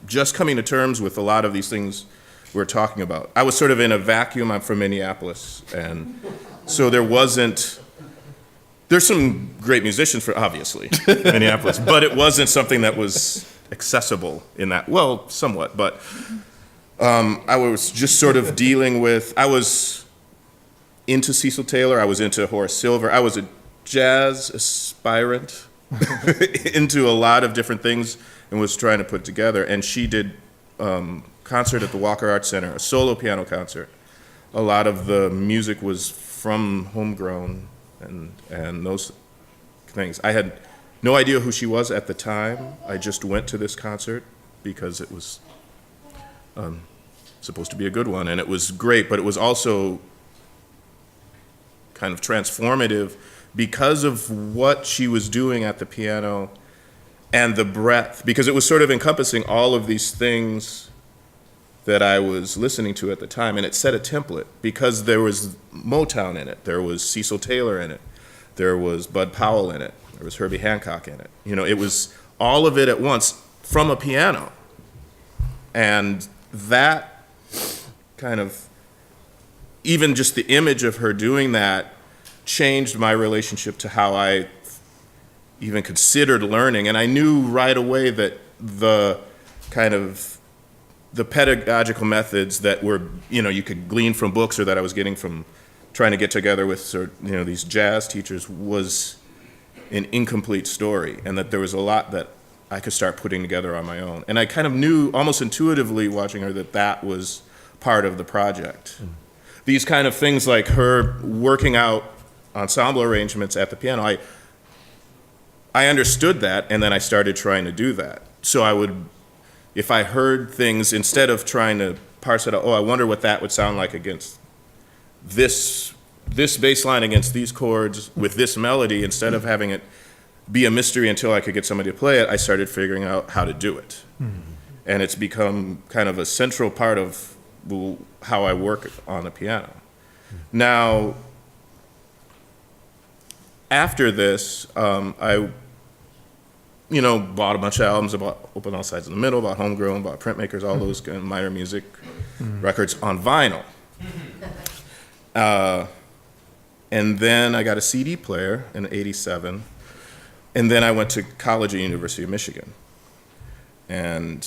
just coming to terms with a lot of these things we're talking about. I was sort of in a vacuum. I'm from Minneapolis, and so there's some great musicians obviously, in Minneapolis, but it wasn't something that was accessible in that, well, somewhat, but I was just sort of I was into Cecil Taylor. I was into Horace Silver. I was a jazz aspirant into a lot of different things and was trying to put together. And she did concert at the Walker Arts Center, a solo piano concert. A lot of the music was from Homegrown and those things. I had no idea who she was at the time. I just went to this concert because it was supposed to be a good one, and it was great, but it was also kind of transformative because of what she was doing at the piano and the breadth, because it was sort of encompassing all of these things that I was listening to at the time, and it set a template because there was Motown in it, there was Cecil Taylor in it, there was Bud Powell in it, there was Herbie Hancock in it. You know, it was all of it at once from a piano. And that kind of, even just the image of her doing that changed my relationship to how I even considered learning. And I knew right away that the kind of the pedagogical methods that were, you know, you could glean from books or that I was getting from trying to get together with, you know, these jazz teachers was an incomplete story, and that there was a lot that I could start putting together on my own. And I kind of knew almost intuitively watching her that that was part of the project. These kind of things like her working out ensemble arrangements at the piano, I understood that, and then I started trying to do that. So I would, if I heard things, instead of trying to parse it out, oh, I wonder what that would sound like against this bass line against these chords with this melody, instead of having it be a mystery until I could get somebody to play it, I started figuring out how to do it. And it's become kind of a central part of how I work on the piano. Now, after this, I bought a bunch of albums, about Open All Sides in the Middle, about Homegrown, about Printmakers, all those kind of minor music records on vinyl. And then I got a CD player in '87, and then I went to college at University of Michigan. And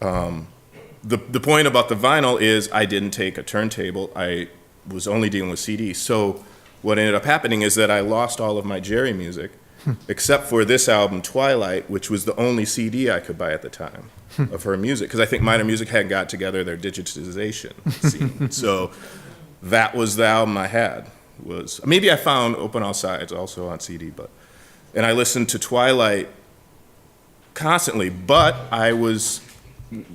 the point about the vinyl is I didn't take a turntable. I was only dealing with CDs. So what ended up happening is that I lost all of my Geri music, except for this album, Twilight, which was the only CD I could buy at the time of her music, because I think Minor Music hadn't got together their digitization scene. So that was the album I had. Maybe I found Open All Sides also on CD, and I listened to Twilight constantly, but I was,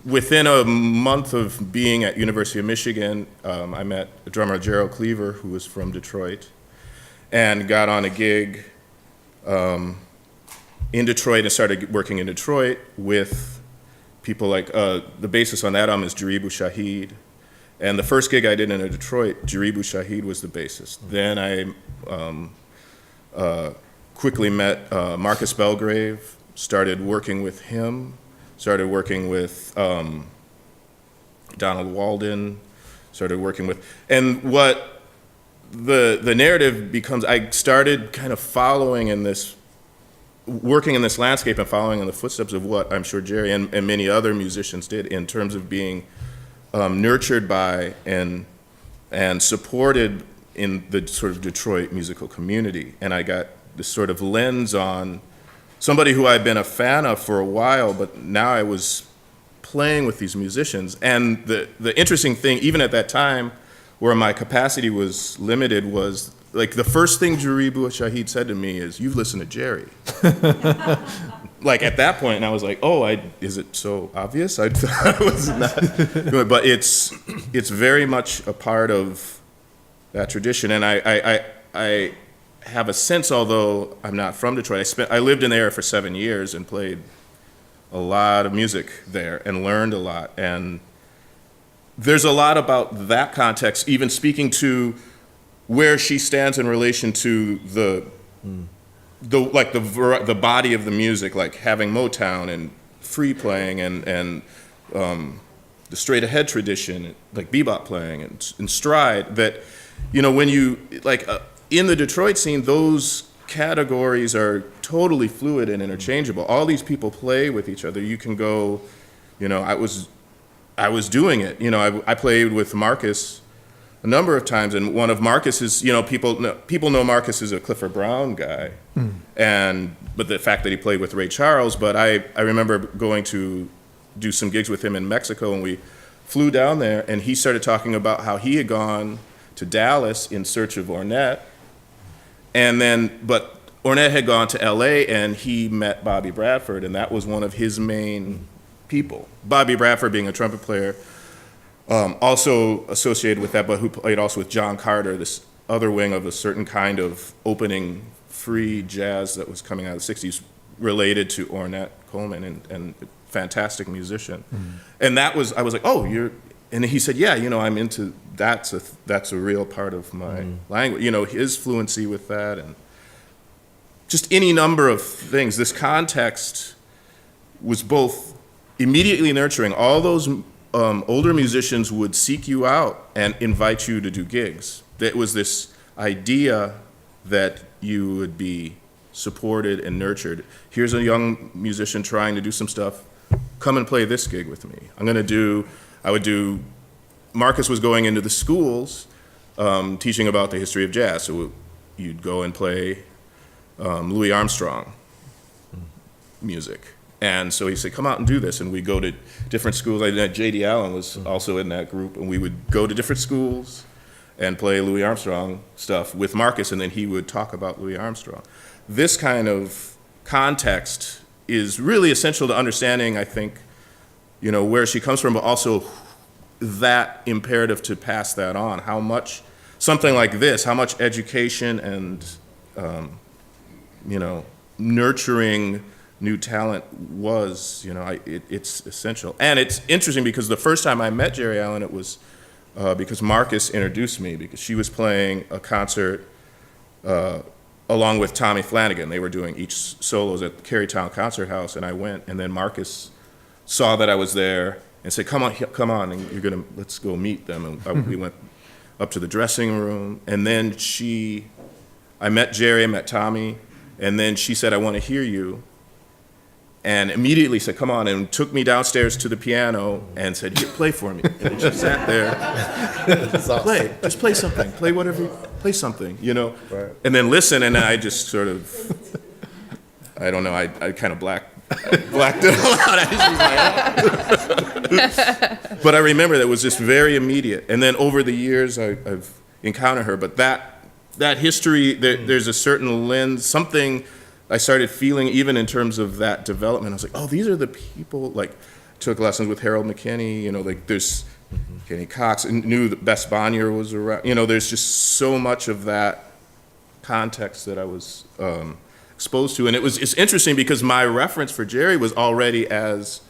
within a month of being at University of Michigan, I met a drummer, Gerald Cleaver, who was from Detroit, and got on a gig in Detroit and started working in Detroit with people like, the bassist on that album is Jaribu Shahid. And the first gig I did in Detroit, Jaribu Shahid was the bassist. Then I quickly met Marcus Belgrave, started working with him, started working with Donald Walden, started working with, and what the narrative becomes, I started kind of following in this, working in this landscape and following in the footsteps of what I'm sure Geri and many other musicians did in terms of being nurtured by and supported in the sort of Detroit musical community. And I got this sort of lens on somebody who I'd been a fan of for a while, but now I was playing with these musicians. And the interesting thing, even at that time, where my capacity was limited, was like the first thing Jaribu Shahid said to me is, "You've listened to Geri." Like at that point, and I was like, "Oh, is it so obvious?" I thought it was not, but it's very much a part of that tradition. And I have a sense, although I'm not from Detroit, I lived in the area for 7 years and played a lot of music there and learned a lot. And there's a lot about that context, even speaking to where she stands in relation to the body of the music, like having Motown and free playing and the straight ahead tradition, like bebop playing and stride. That, when you in the Detroit scene, those categories are totally fluid and interchangeable. All these people play with each other. You can go, I was doing it. I played with Marcus a number of times, and one of Marcus's, people know Marcus is a Clifford Brown guy, but the fact that he played with Ray Charles, but I remember going to do some gigs with him in Mexico, and we flew down there, and he started talking about how he had gone to Dallas in search of Ornette, but Ornette had gone to LA, and he met Bobby Bradford, and that was one of his main people. Bobby Bradford being a trumpet player, also associated with that, but who played also with John Carter, this other wing of a certain kind of opening free jazz that was coming out of the 60s, related to Ornette Coleman, and fantastic musician. And I was like, oh, and he said, yeah, I'm into, that's a real part of my language. His fluency with that, and just any number of things. This context was both immediately nurturing. All those older musicians would seek you out and invite you to do gigs. It was this idea that you would be supported and nurtured. Here's a young musician trying to do some stuff. Come and play this gig with me. Marcus was going into the schools teaching about the history of jazz. So you'd go and play Louis Armstrong music. And so he said, come out and do this. And we'd go to different schools. Geri Allen was also in that group. And we would go to different schools and play Louis Armstrong stuff with Marcus. And then he would talk about Louis Armstrong. This kind of context is really essential to understanding, I think, where she comes from, but also that imperative to pass that on. How much, something like this, how much education and, nurturing new talent was, it's essential. And it's interesting because the first time I met Geri Allen, it was because Marcus introduced me, because she was playing a concert along with Tommy Flanagan. They were doing each solos at the Carytown Concert House, and I went, and then Marcus saw that I was there and said, come on, and let's go meet them. And we went up to the dressing room, and then I met Geri, I met Tommy, and then she said, I want to hear you. And immediately said, come on, and took me downstairs to the piano and said, here, play for me. And she sat there, just play something, play something, Right. And then listen, and I just sort of, I don't know, I kind of blacked it all out. But I remember that was just very immediate. And then over the years, I've encountered her, but that history, there's a certain lens, something I started feeling even in terms of that development. I was like, oh, these are the people, like, took lessons with Harold McKinney, there's Kenny Cox, and knew that Bess Bonnier was around. There's just so much of that context that I was exposed to. And it's interesting because my reference for Geri was already as,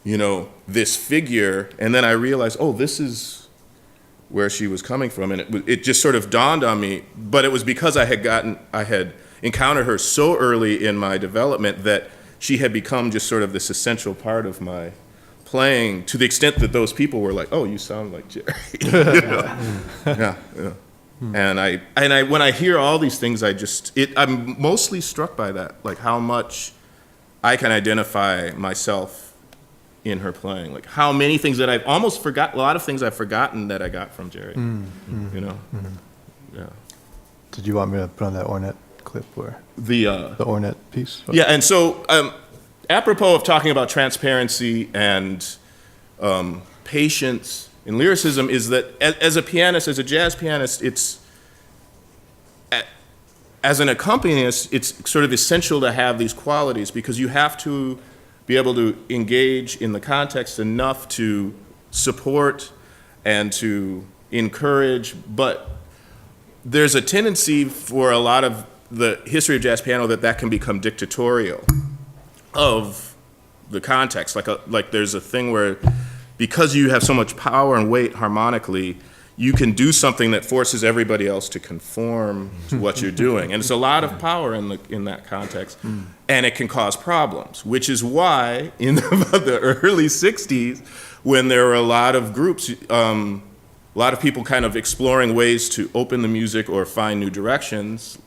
this figure, and then I realized, oh, this is where she was coming from, and it just sort of dawned on me, but it was because I had encountered her so early in my development that she had become just sort of this essential part of my playing, to the extent that those people were like, oh, you sound like Geri. Yeah. And when I hear all these things, I'm mostly struck by that, like how much I can identify myself in her playing, like how many things that I've almost forgot, a lot of things I've forgotten that I got from Geri. Yeah. Did you want me to put on that Ornette clip or the Ornette piece? Yeah, and so apropos of talking about transparency and patience in lyricism, is that as a pianist, as a jazz pianist, as an accompanist, it's sort of essential to have these qualities, because you have to be able to engage in the context enough to support and to encourage, but there's a tendency for a lot of the history of jazz piano that can become dictatorial of the context. Like there's a thing where, because you have so much power and weight harmonically, you can do something that forces everybody else to conform to what you're doing. And it's a lot of power in that context. And it can cause problems, which is why in the early 60s, when there were a lot of groups, a lot of people kind of exploring ways to open the music or find new directions.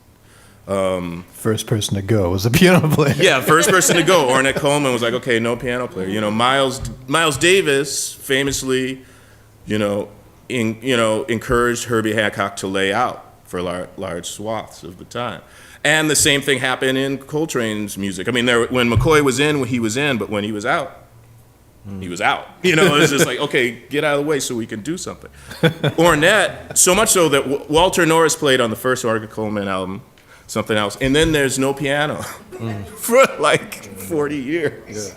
First person to go was a piano player. Yeah, first person to go. Ornette Coleman was like, okay, no piano player. Miles Davis famously, encouraged Herbie Hancock to lay out for large swaths of the time. And the same thing happened in Coltrane's music. I mean, when McCoy was in, he was in, but when he was out, he was out. It's just like, okay, get out of the way so we can do something. Ornette, so much so that Walter Norris played on the first Ornette Coleman album, something else, and then there's no piano for like 40 years.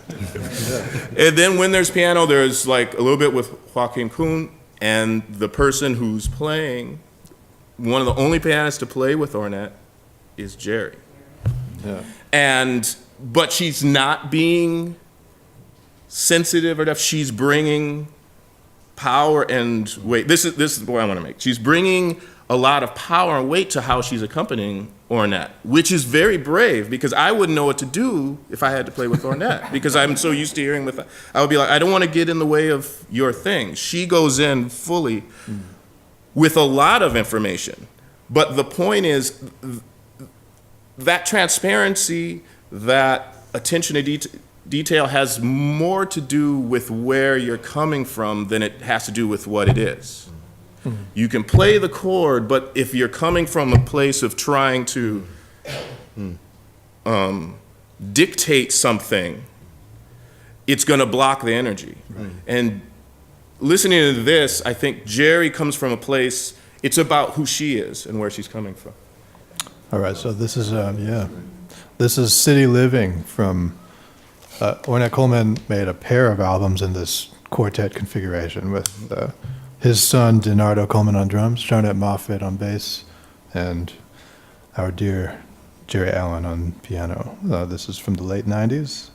And then when there's piano, there's like a little bit with Joaquin Kuhn, and the person who's playing, one of the only pianists to play with Ornette is Geri. Yeah. But she's not being sensitive or deaf. She's bringing power and weight. This is the point I want to make. She's bringing a lot of power and weight to how she's accompanying Ornette, which is very brave, because I wouldn't know what to do if I had to play with Ornette, because I'm so used to hearing with. I would be like, I don't want to get in the way of your thing. She goes in fully with a lot of information, but the point is that transparency, that attention to detail has more to do with where you're coming from than it has to do with what it is. You can play the chord, but if you're coming from a place of trying to dictate something, it's going to block the energy. Right. And listening to this, I think Geri comes from a place, it's about who she is and where she's coming from. All right, so this is this is City Living from Ornette Coleman made a pair of albums in this quartet configuration with his son Dinardo Coleman on drums, Charlotte Moffett on bass, and our dear Geri Allen on piano. This is from the late 90s.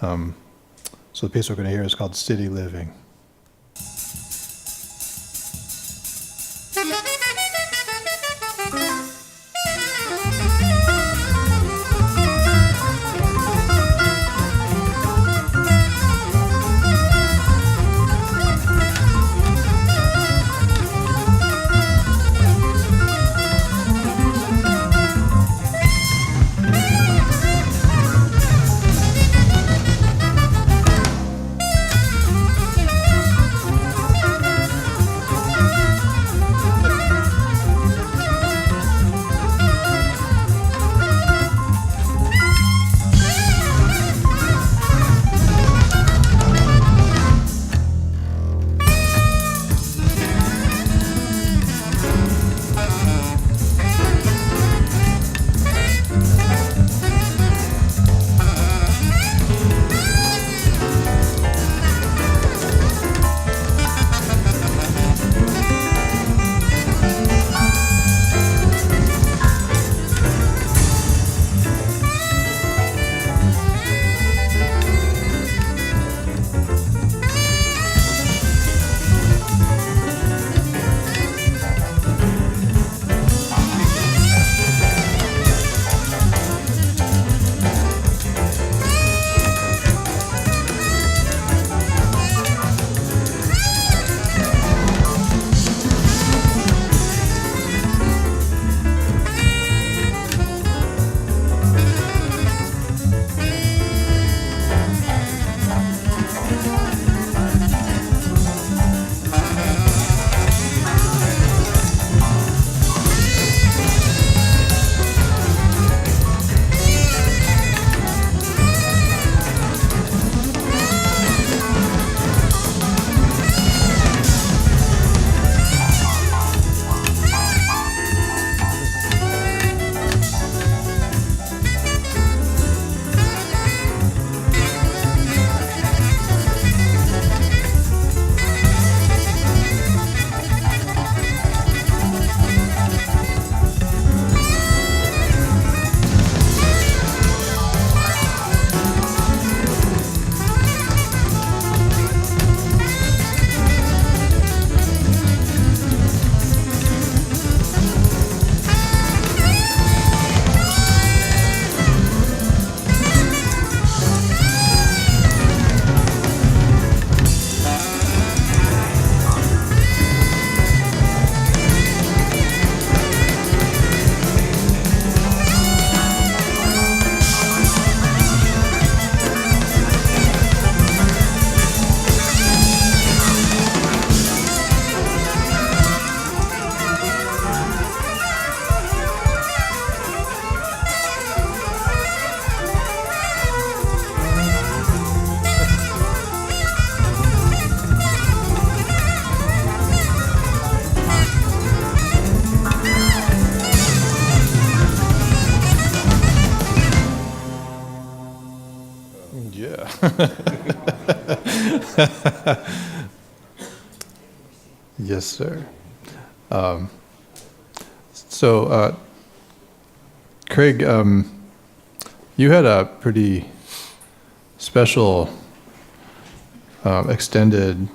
So the piece we're going to hear is called City Living. Yes, sir. So, Craig, you had a pretty special extended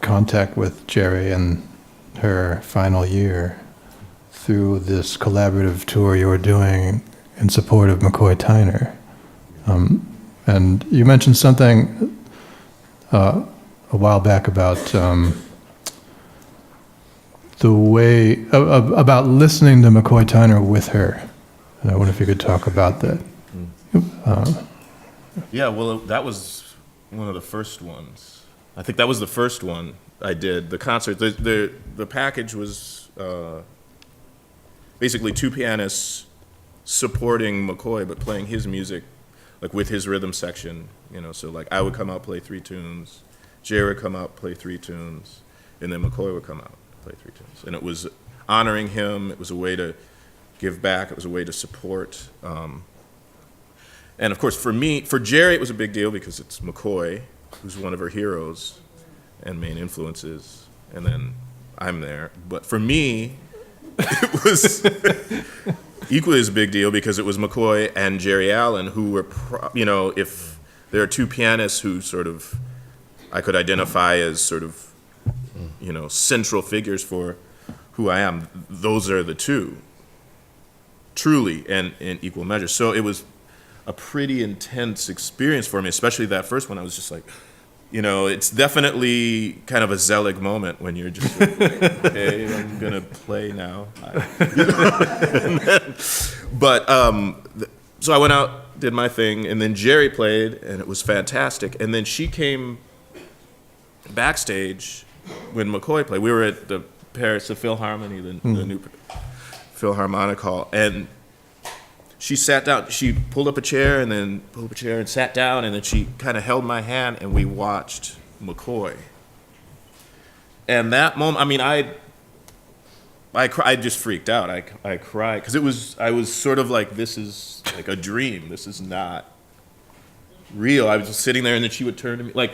contact with Geri in her final year through this collaborative tour you were doing in support of McCoy Tyner. And you mentioned something a while back about the way, about listening to McCoy Tyner with her. And I wonder if you could talk about that. Yeah, well, that was one of the first ones. I think that was the first one I did. The concert, the package was basically two pianists supporting McCoy, but playing his music, like with his rhythm section. You know, so like I would come out, play 3 tunes, Geri would come out, play 3 tunes, and then McCoy would come out, play 3 tunes. And it was honoring him. It was a way to give back. It was a way to support. And of course, for Geri, it was a big deal because it's McCoy, who's one of her heroes and main influences, and then I'm there. But for me, it was equally as a big deal because it was McCoy and Geri Allen, who were, if there are two pianists who sort of I could identify as sort of, central figures for who I am, those are the two, truly, and in equal measure. So it was a pretty intense experience for me, especially that first one. I was just like, it's definitely kind of a Zelig moment when you're just sort of like, okay, I'm gonna play now. So I went out, did my thing, and then Geri played, and it was fantastic. And then she came backstage when McCoy played. We were at the Paris, the Philharmonie, the new Philharmonic Hall, and she sat down. She pulled up a chair and sat down, and then she kind of held my hand, and we watched McCoy. And that moment, I mean, I just freaked out. I cried because I was sort of like, this is like a dream. This is not real. I was just sitting there, and then she would turn to me, like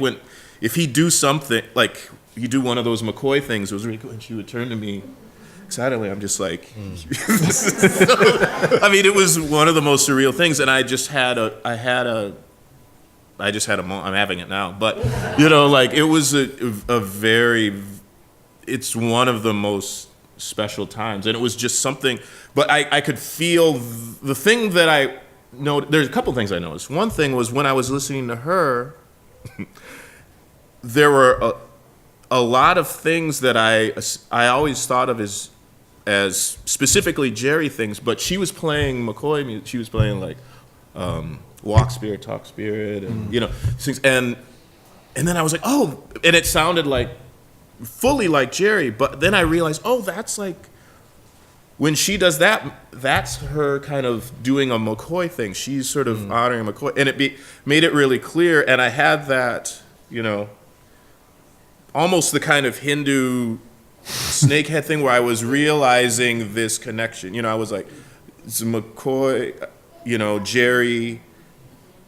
if he'd do something, like you do one of those McCoy things, it was really cool, and she would turn to me excitedly. I'm just like, I mean, it was one of the most surreal things, and I just had a moment. I'm having it now, but it was a very, it's one of the most special times, and it was just something. But I could feel the thing that I know. There's a couple things I noticed. One thing was when I was listening to her, there were a lot of things that I always thought of as specifically Geri things, but she was playing McCoy music. She was playing like Walk Spirit, Talk Spirit, and things. And then I was like, oh, and it sounded like fully like Geri. But then I realized, oh, that's like when she does that. That's her kind of doing a McCoy thing. She's sort of honoring McCoy, and it made it really clear. And I had that, almost the kind of Hindu snakehead thing where I was realizing this connection. I was like, it's McCoy, Geri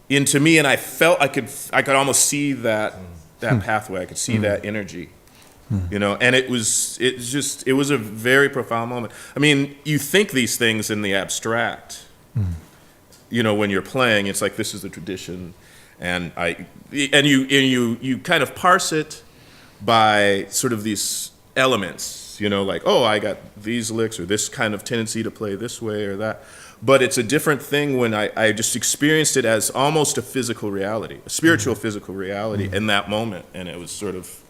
into me, and I felt I could almost see that pathway. I could see that energy, and it was a very profound moment. I mean, you think these things in the abstract, when you're playing, it's like, this is the tradition, and you kind of parse it by sort of these elements, like, oh, I got these licks or this kind of tendency to play this way or that. But it's a different thing when I just experienced it as almost a physical reality, a spiritual physical reality in that moment. And it was sort of,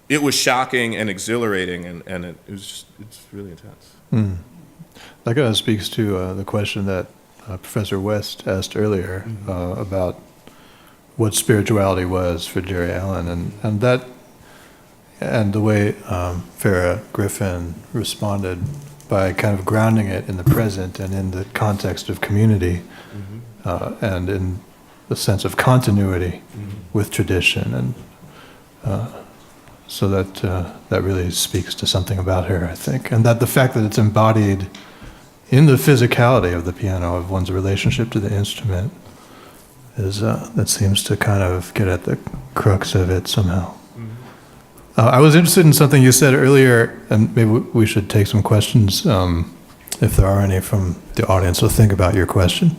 it was shocking and exhilarating, and it was just, it's really intense. That kind of speaks to the question that Professor West asked earlier about what spirituality was for Geri Allen, and the way Farrah Griffin responded by kind of grounding it in the present and in the context of community, and in the sense of continuity with tradition, and so that really speaks to something about her, I think, and that the fact that it's embodied in the physicality of the piano, of one's relationship to the instrument, that seems to kind of get at the crux of it somehow. I was interested in something you said earlier, and maybe we should take some questions, if there are any from the audience. So think about your question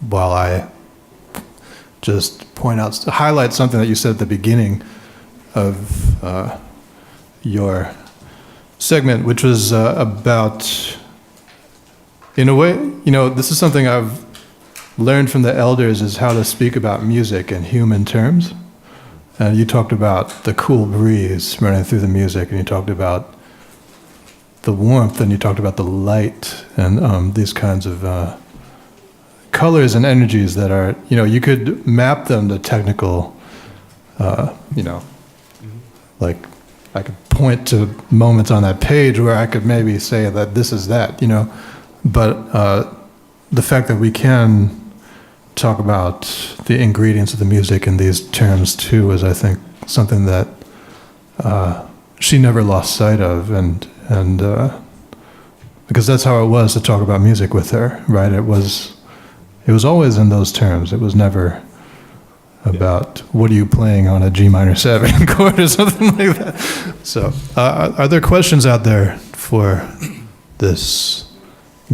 while I just highlight something that you said at the beginning of your segment, which was about, in a way, this is something I've learned from the elders, is how to speak about music in human terms. And you talked about the cool breeze running through the music, and you talked about the warmth, and you talked about the light, and these kinds of colors and energies that are, you could map them to technical, like I could point to moments on that page where I could maybe say that this is that, but the fact that we can talk about the ingredients of the music in these terms too is, I think, something that she never lost sight of, and because that's how it was to talk about music with her, right? It was always in those terms. It was never about what are you playing on a G minor 7 chord or something like that. So, are there questions out there for this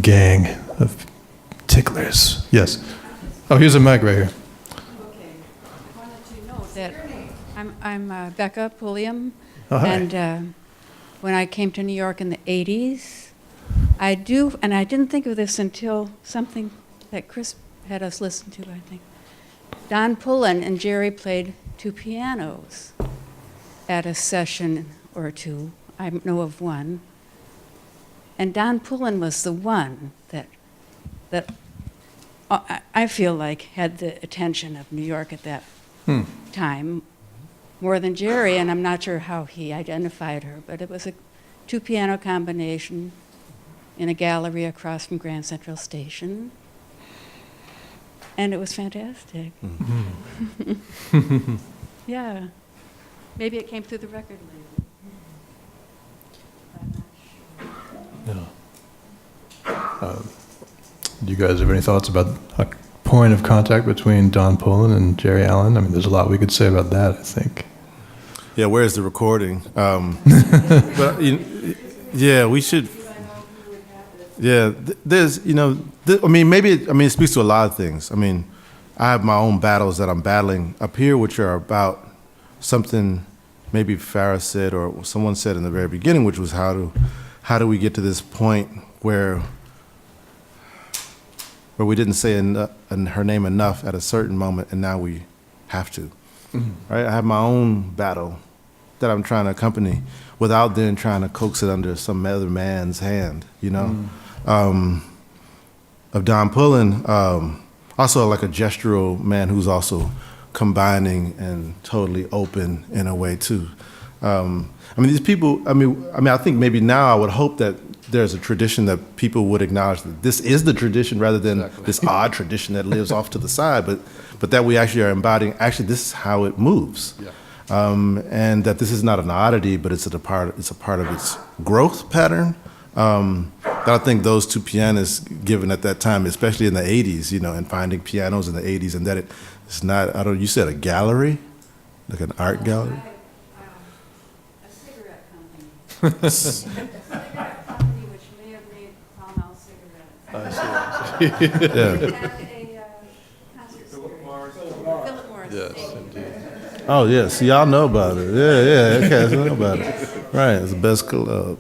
gang of ticklers? Yes. Oh, here's a mic right here. Okay. I wanted to know that I'm Becca Pulliam, Oh, hi. and when I came to New York in the 80s, I didn't think of this until something that Kris had us listen to, I think. Don Pullen and Geri played two pianos at a session or two. I know of one. And Don Pullen was the one that I feel like had the attention of New York at that time, more than Geri, and I'm not sure how he identified her, but it was a two-piano combination in a gallery across from Grand Central Station, and it was fantastic. Yeah. Maybe it came through the record label. I'm not sure. Do you guys have any thoughts about a point of contact between Don Pullen and Geri Allen? I mean, there's a lot we could say about that, I think. Yeah, where's the recording? But yeah, we should. Yeah, there's, it speaks to a lot of things. I mean, I have my own battles that I'm battling up here, which are about something maybe Farah said or someone said in the very beginning, which was how do we get to this point where we didn't say her name enough at a certain moment, and now we have to. Right? I have my own battle that I'm trying to accompany without then trying to coax it under some other man's hand, Of Don Pullen, also like a gestural man who's also combining and totally open in a way too. These people, I think maybe now I would hope that there's a tradition that people would acknowledge that this is the tradition rather than this odd tradition that lives off to the side, but that we actually are embodying, actually this is how it moves. Yeah. And that this is not an oddity, but it's a part of its growth pattern. That I think those two pianists, given at that time, especially in the 80s, and finding pianos in the 80s, and that it's not, you said a gallery? Like an art gallery? A cigarette company. A cigarette company which may have made Pall Mall cigarettes. I see. Yeah. They had a concert series. Philip Morris. Yes, indeed. Oh, yeah. See, y'all know about it. Yeah. Okay, so I know about it. Right, it's the best club.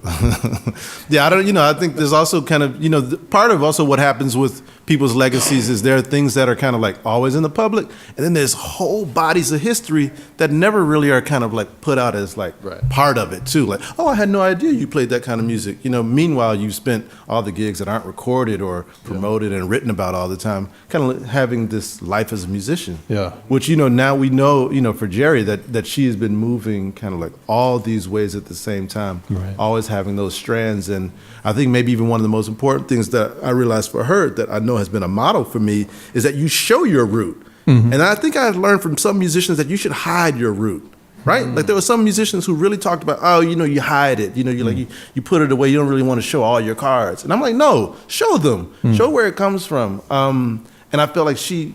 Yeah, I think there's also kind of, part of also what happens with people's legacies is there are things that are kind of like always in the public, and then there's whole bodies of history that never really are kind of like put out as like part of it too. Like, oh, I had no idea you played that kind of music. Meanwhile, you've spent all the gigs that aren't recorded or promoted and written about all the time, kind of having this life as a musician. Yeah. Which, now we know, for Geri that she has been moving kind of like all these ways at the same time, always having those strands. And I think maybe even one of the most important things that I realized for her that I know has been a model for me is that you show your root. And I think I learned from some musicians that you should hide your root, right? Like there were some musicians who really talked about, you hide it, you put it away, you don't really want to show all your cards. And I'm like, no, show them, show where it comes from. And I felt like she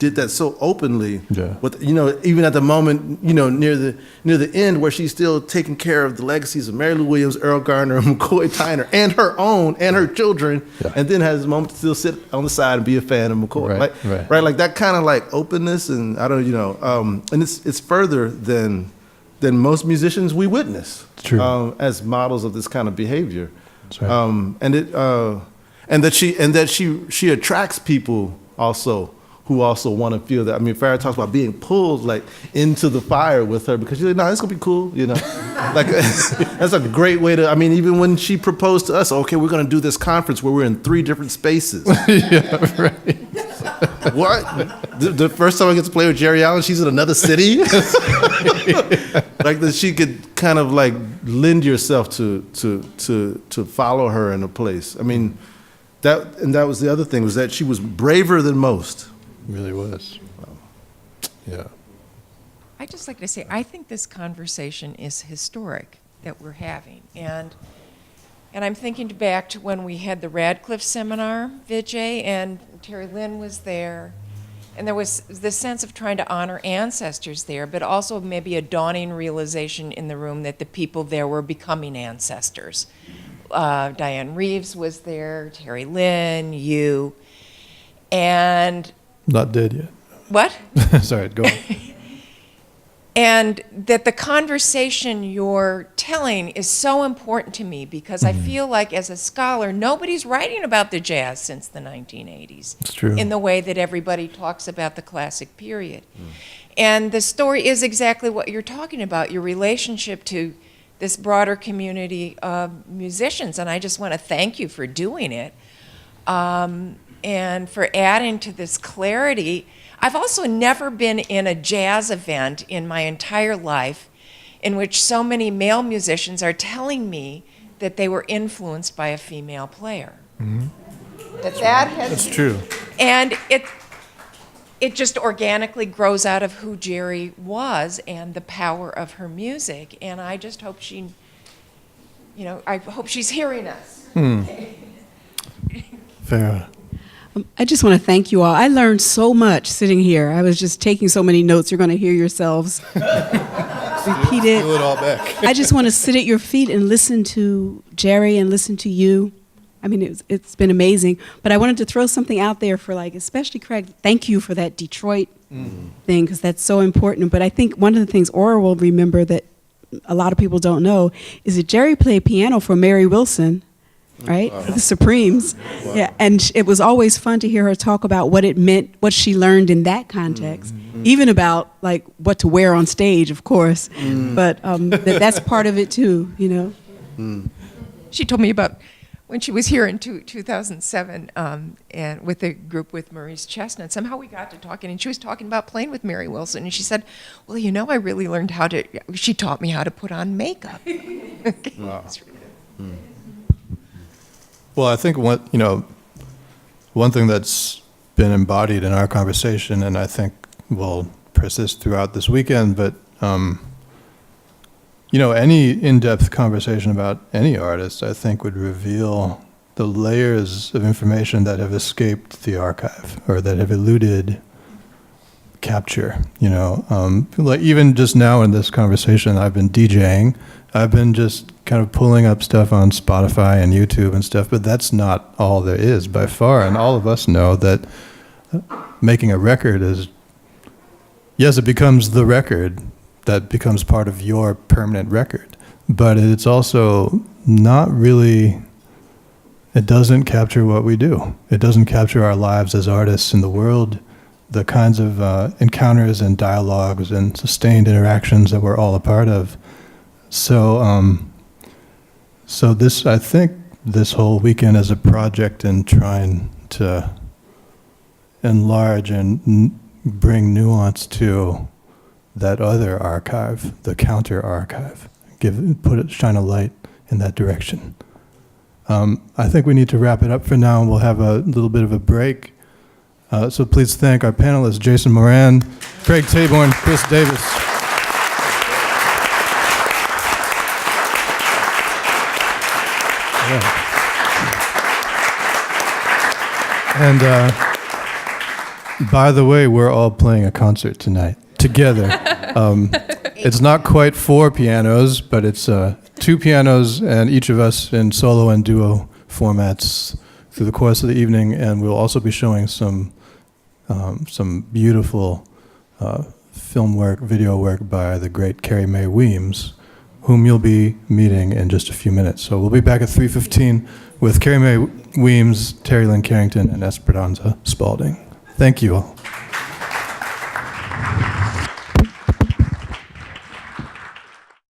did that so openly. Yeah. With, you know, even at the moment, you know, near the end where she's still taking care of the legacies of Mary Lou Williams, Earl Garner, McCoy Tyner, and her own and her children, Yeah. and then has a moment to still sit on the side and be a fan of McCoy. Right. Like that kind of like openness, and I don't, you know, and it's further than most musicians we witness. It's true. As models of this kind of behavior. That's right. And that she attracts people also who also want to feel that. I mean, Farrah talks about being pulled like into the fire with her because she's like, no, it's gonna be cool, you know. Like that's a great way to. I mean, even when she proposed to us, okay, we're gonna do this conference where we're in 3 different spaces. Yeah, right. What? The first time I get to play with Geri Allen, she's in another city. Like that, she could kind of like lend yourself to follow her in a place. I mean, that was the other thing, was that she was braver than most. Really was. Yeah. I just like to say, I think this conversation is historic that we're having, and I'm thinking back to when we had the Radcliffe seminar, Vijay, and Terry Lynn was there, and there was this sense of trying to honor ancestors there, but also maybe a dawning realization in the room that the people there were becoming ancestors. Diane Reeves was there, Terry Lynn, you, and... Not dead yet. What? Sorry, go on. And that the conversation you're telling is so important to me because I feel like as a scholar, nobody's writing about the jazz since the 1980s. It's true. In the way that everybody talks about the classic period. And the story is exactly what you're talking about, your relationship to this broader community of musicians. And I just want to thank you for doing it and for adding to this clarity. I've also never been in a jazz event in my entire life in which so many male musicians are telling me that they were influenced by a female player. Mm-hmm. That has, That's true. and it just organically grows out of who Geri was and the power of her music. And I just hope I hope she's hearing us. Fair. I just want to thank you all. I learned so much sitting here. I was just taking so many notes. You're going to hear yourselves repeat it. Do it all back. I just want to sit at your feet and listen to Geri and listen to you. I mean, it's been amazing. But I wanted to throw something out there for, like, especially Craig. Thank you for that Detroit thing, because that's so important. But I think one of the things Aura will remember that a lot of people don't know is that Geri played piano for Mary Wilson, right? The Supremes. Wow. Yeah, and it was always fun to hear her talk about what it meant, what she learned in that context, even about like what to wear on stage, of course. But that's part of it too, you know. She told me about when she was here in 2007 and with the group with Maurice Chestnut. Somehow we got to talking, and she was talking about playing with Mary Wilson, and she said, well, you know, I really learned she taught me how to put on makeup. Wow. Well, I think one thing that's been embodied in our conversation, and I think will persist throughout this weekend, but any in-depth conversation about any artist, I think, would reveal the layers of information that have escaped the archive or that have eluded capture. Like even just now in this conversation, I've been DJing. I've been just kind of pulling up stuff on Spotify and YouTube and stuff, but that's not all there is by far. And all of us know that making a record is, yes, it becomes the record that becomes part of your permanent record, but it's also not really, it doesn't capture what we do. It doesn't capture our lives as artists in the world, the kinds of encounters and dialogues and sustained interactions that we're all a part of. So this, I think, this whole weekend is a project in trying to enlarge and bring nuance to that other archive, the counter archive, shine a light in that direction. I think we need to wrap it up for now, and we'll have a little bit of a break. So please thank our panelists, Jason Moran, Craig Taborn, Kris Davis. Yeah. And By the way, we're all playing a concert tonight together. It's not quite 4 pianos, but it's 2 pianos and each of us in solo and duo formats through the course of the evening, and we'll also be showing some beautiful film work, video work by the great Carrie Mae Weems, whom you'll be meeting in just a few minutes. So we'll be back at 3:15 with Carrie Mae Weems, Terry Lynn Carrington, and Esperanza Spalding. Thank you all.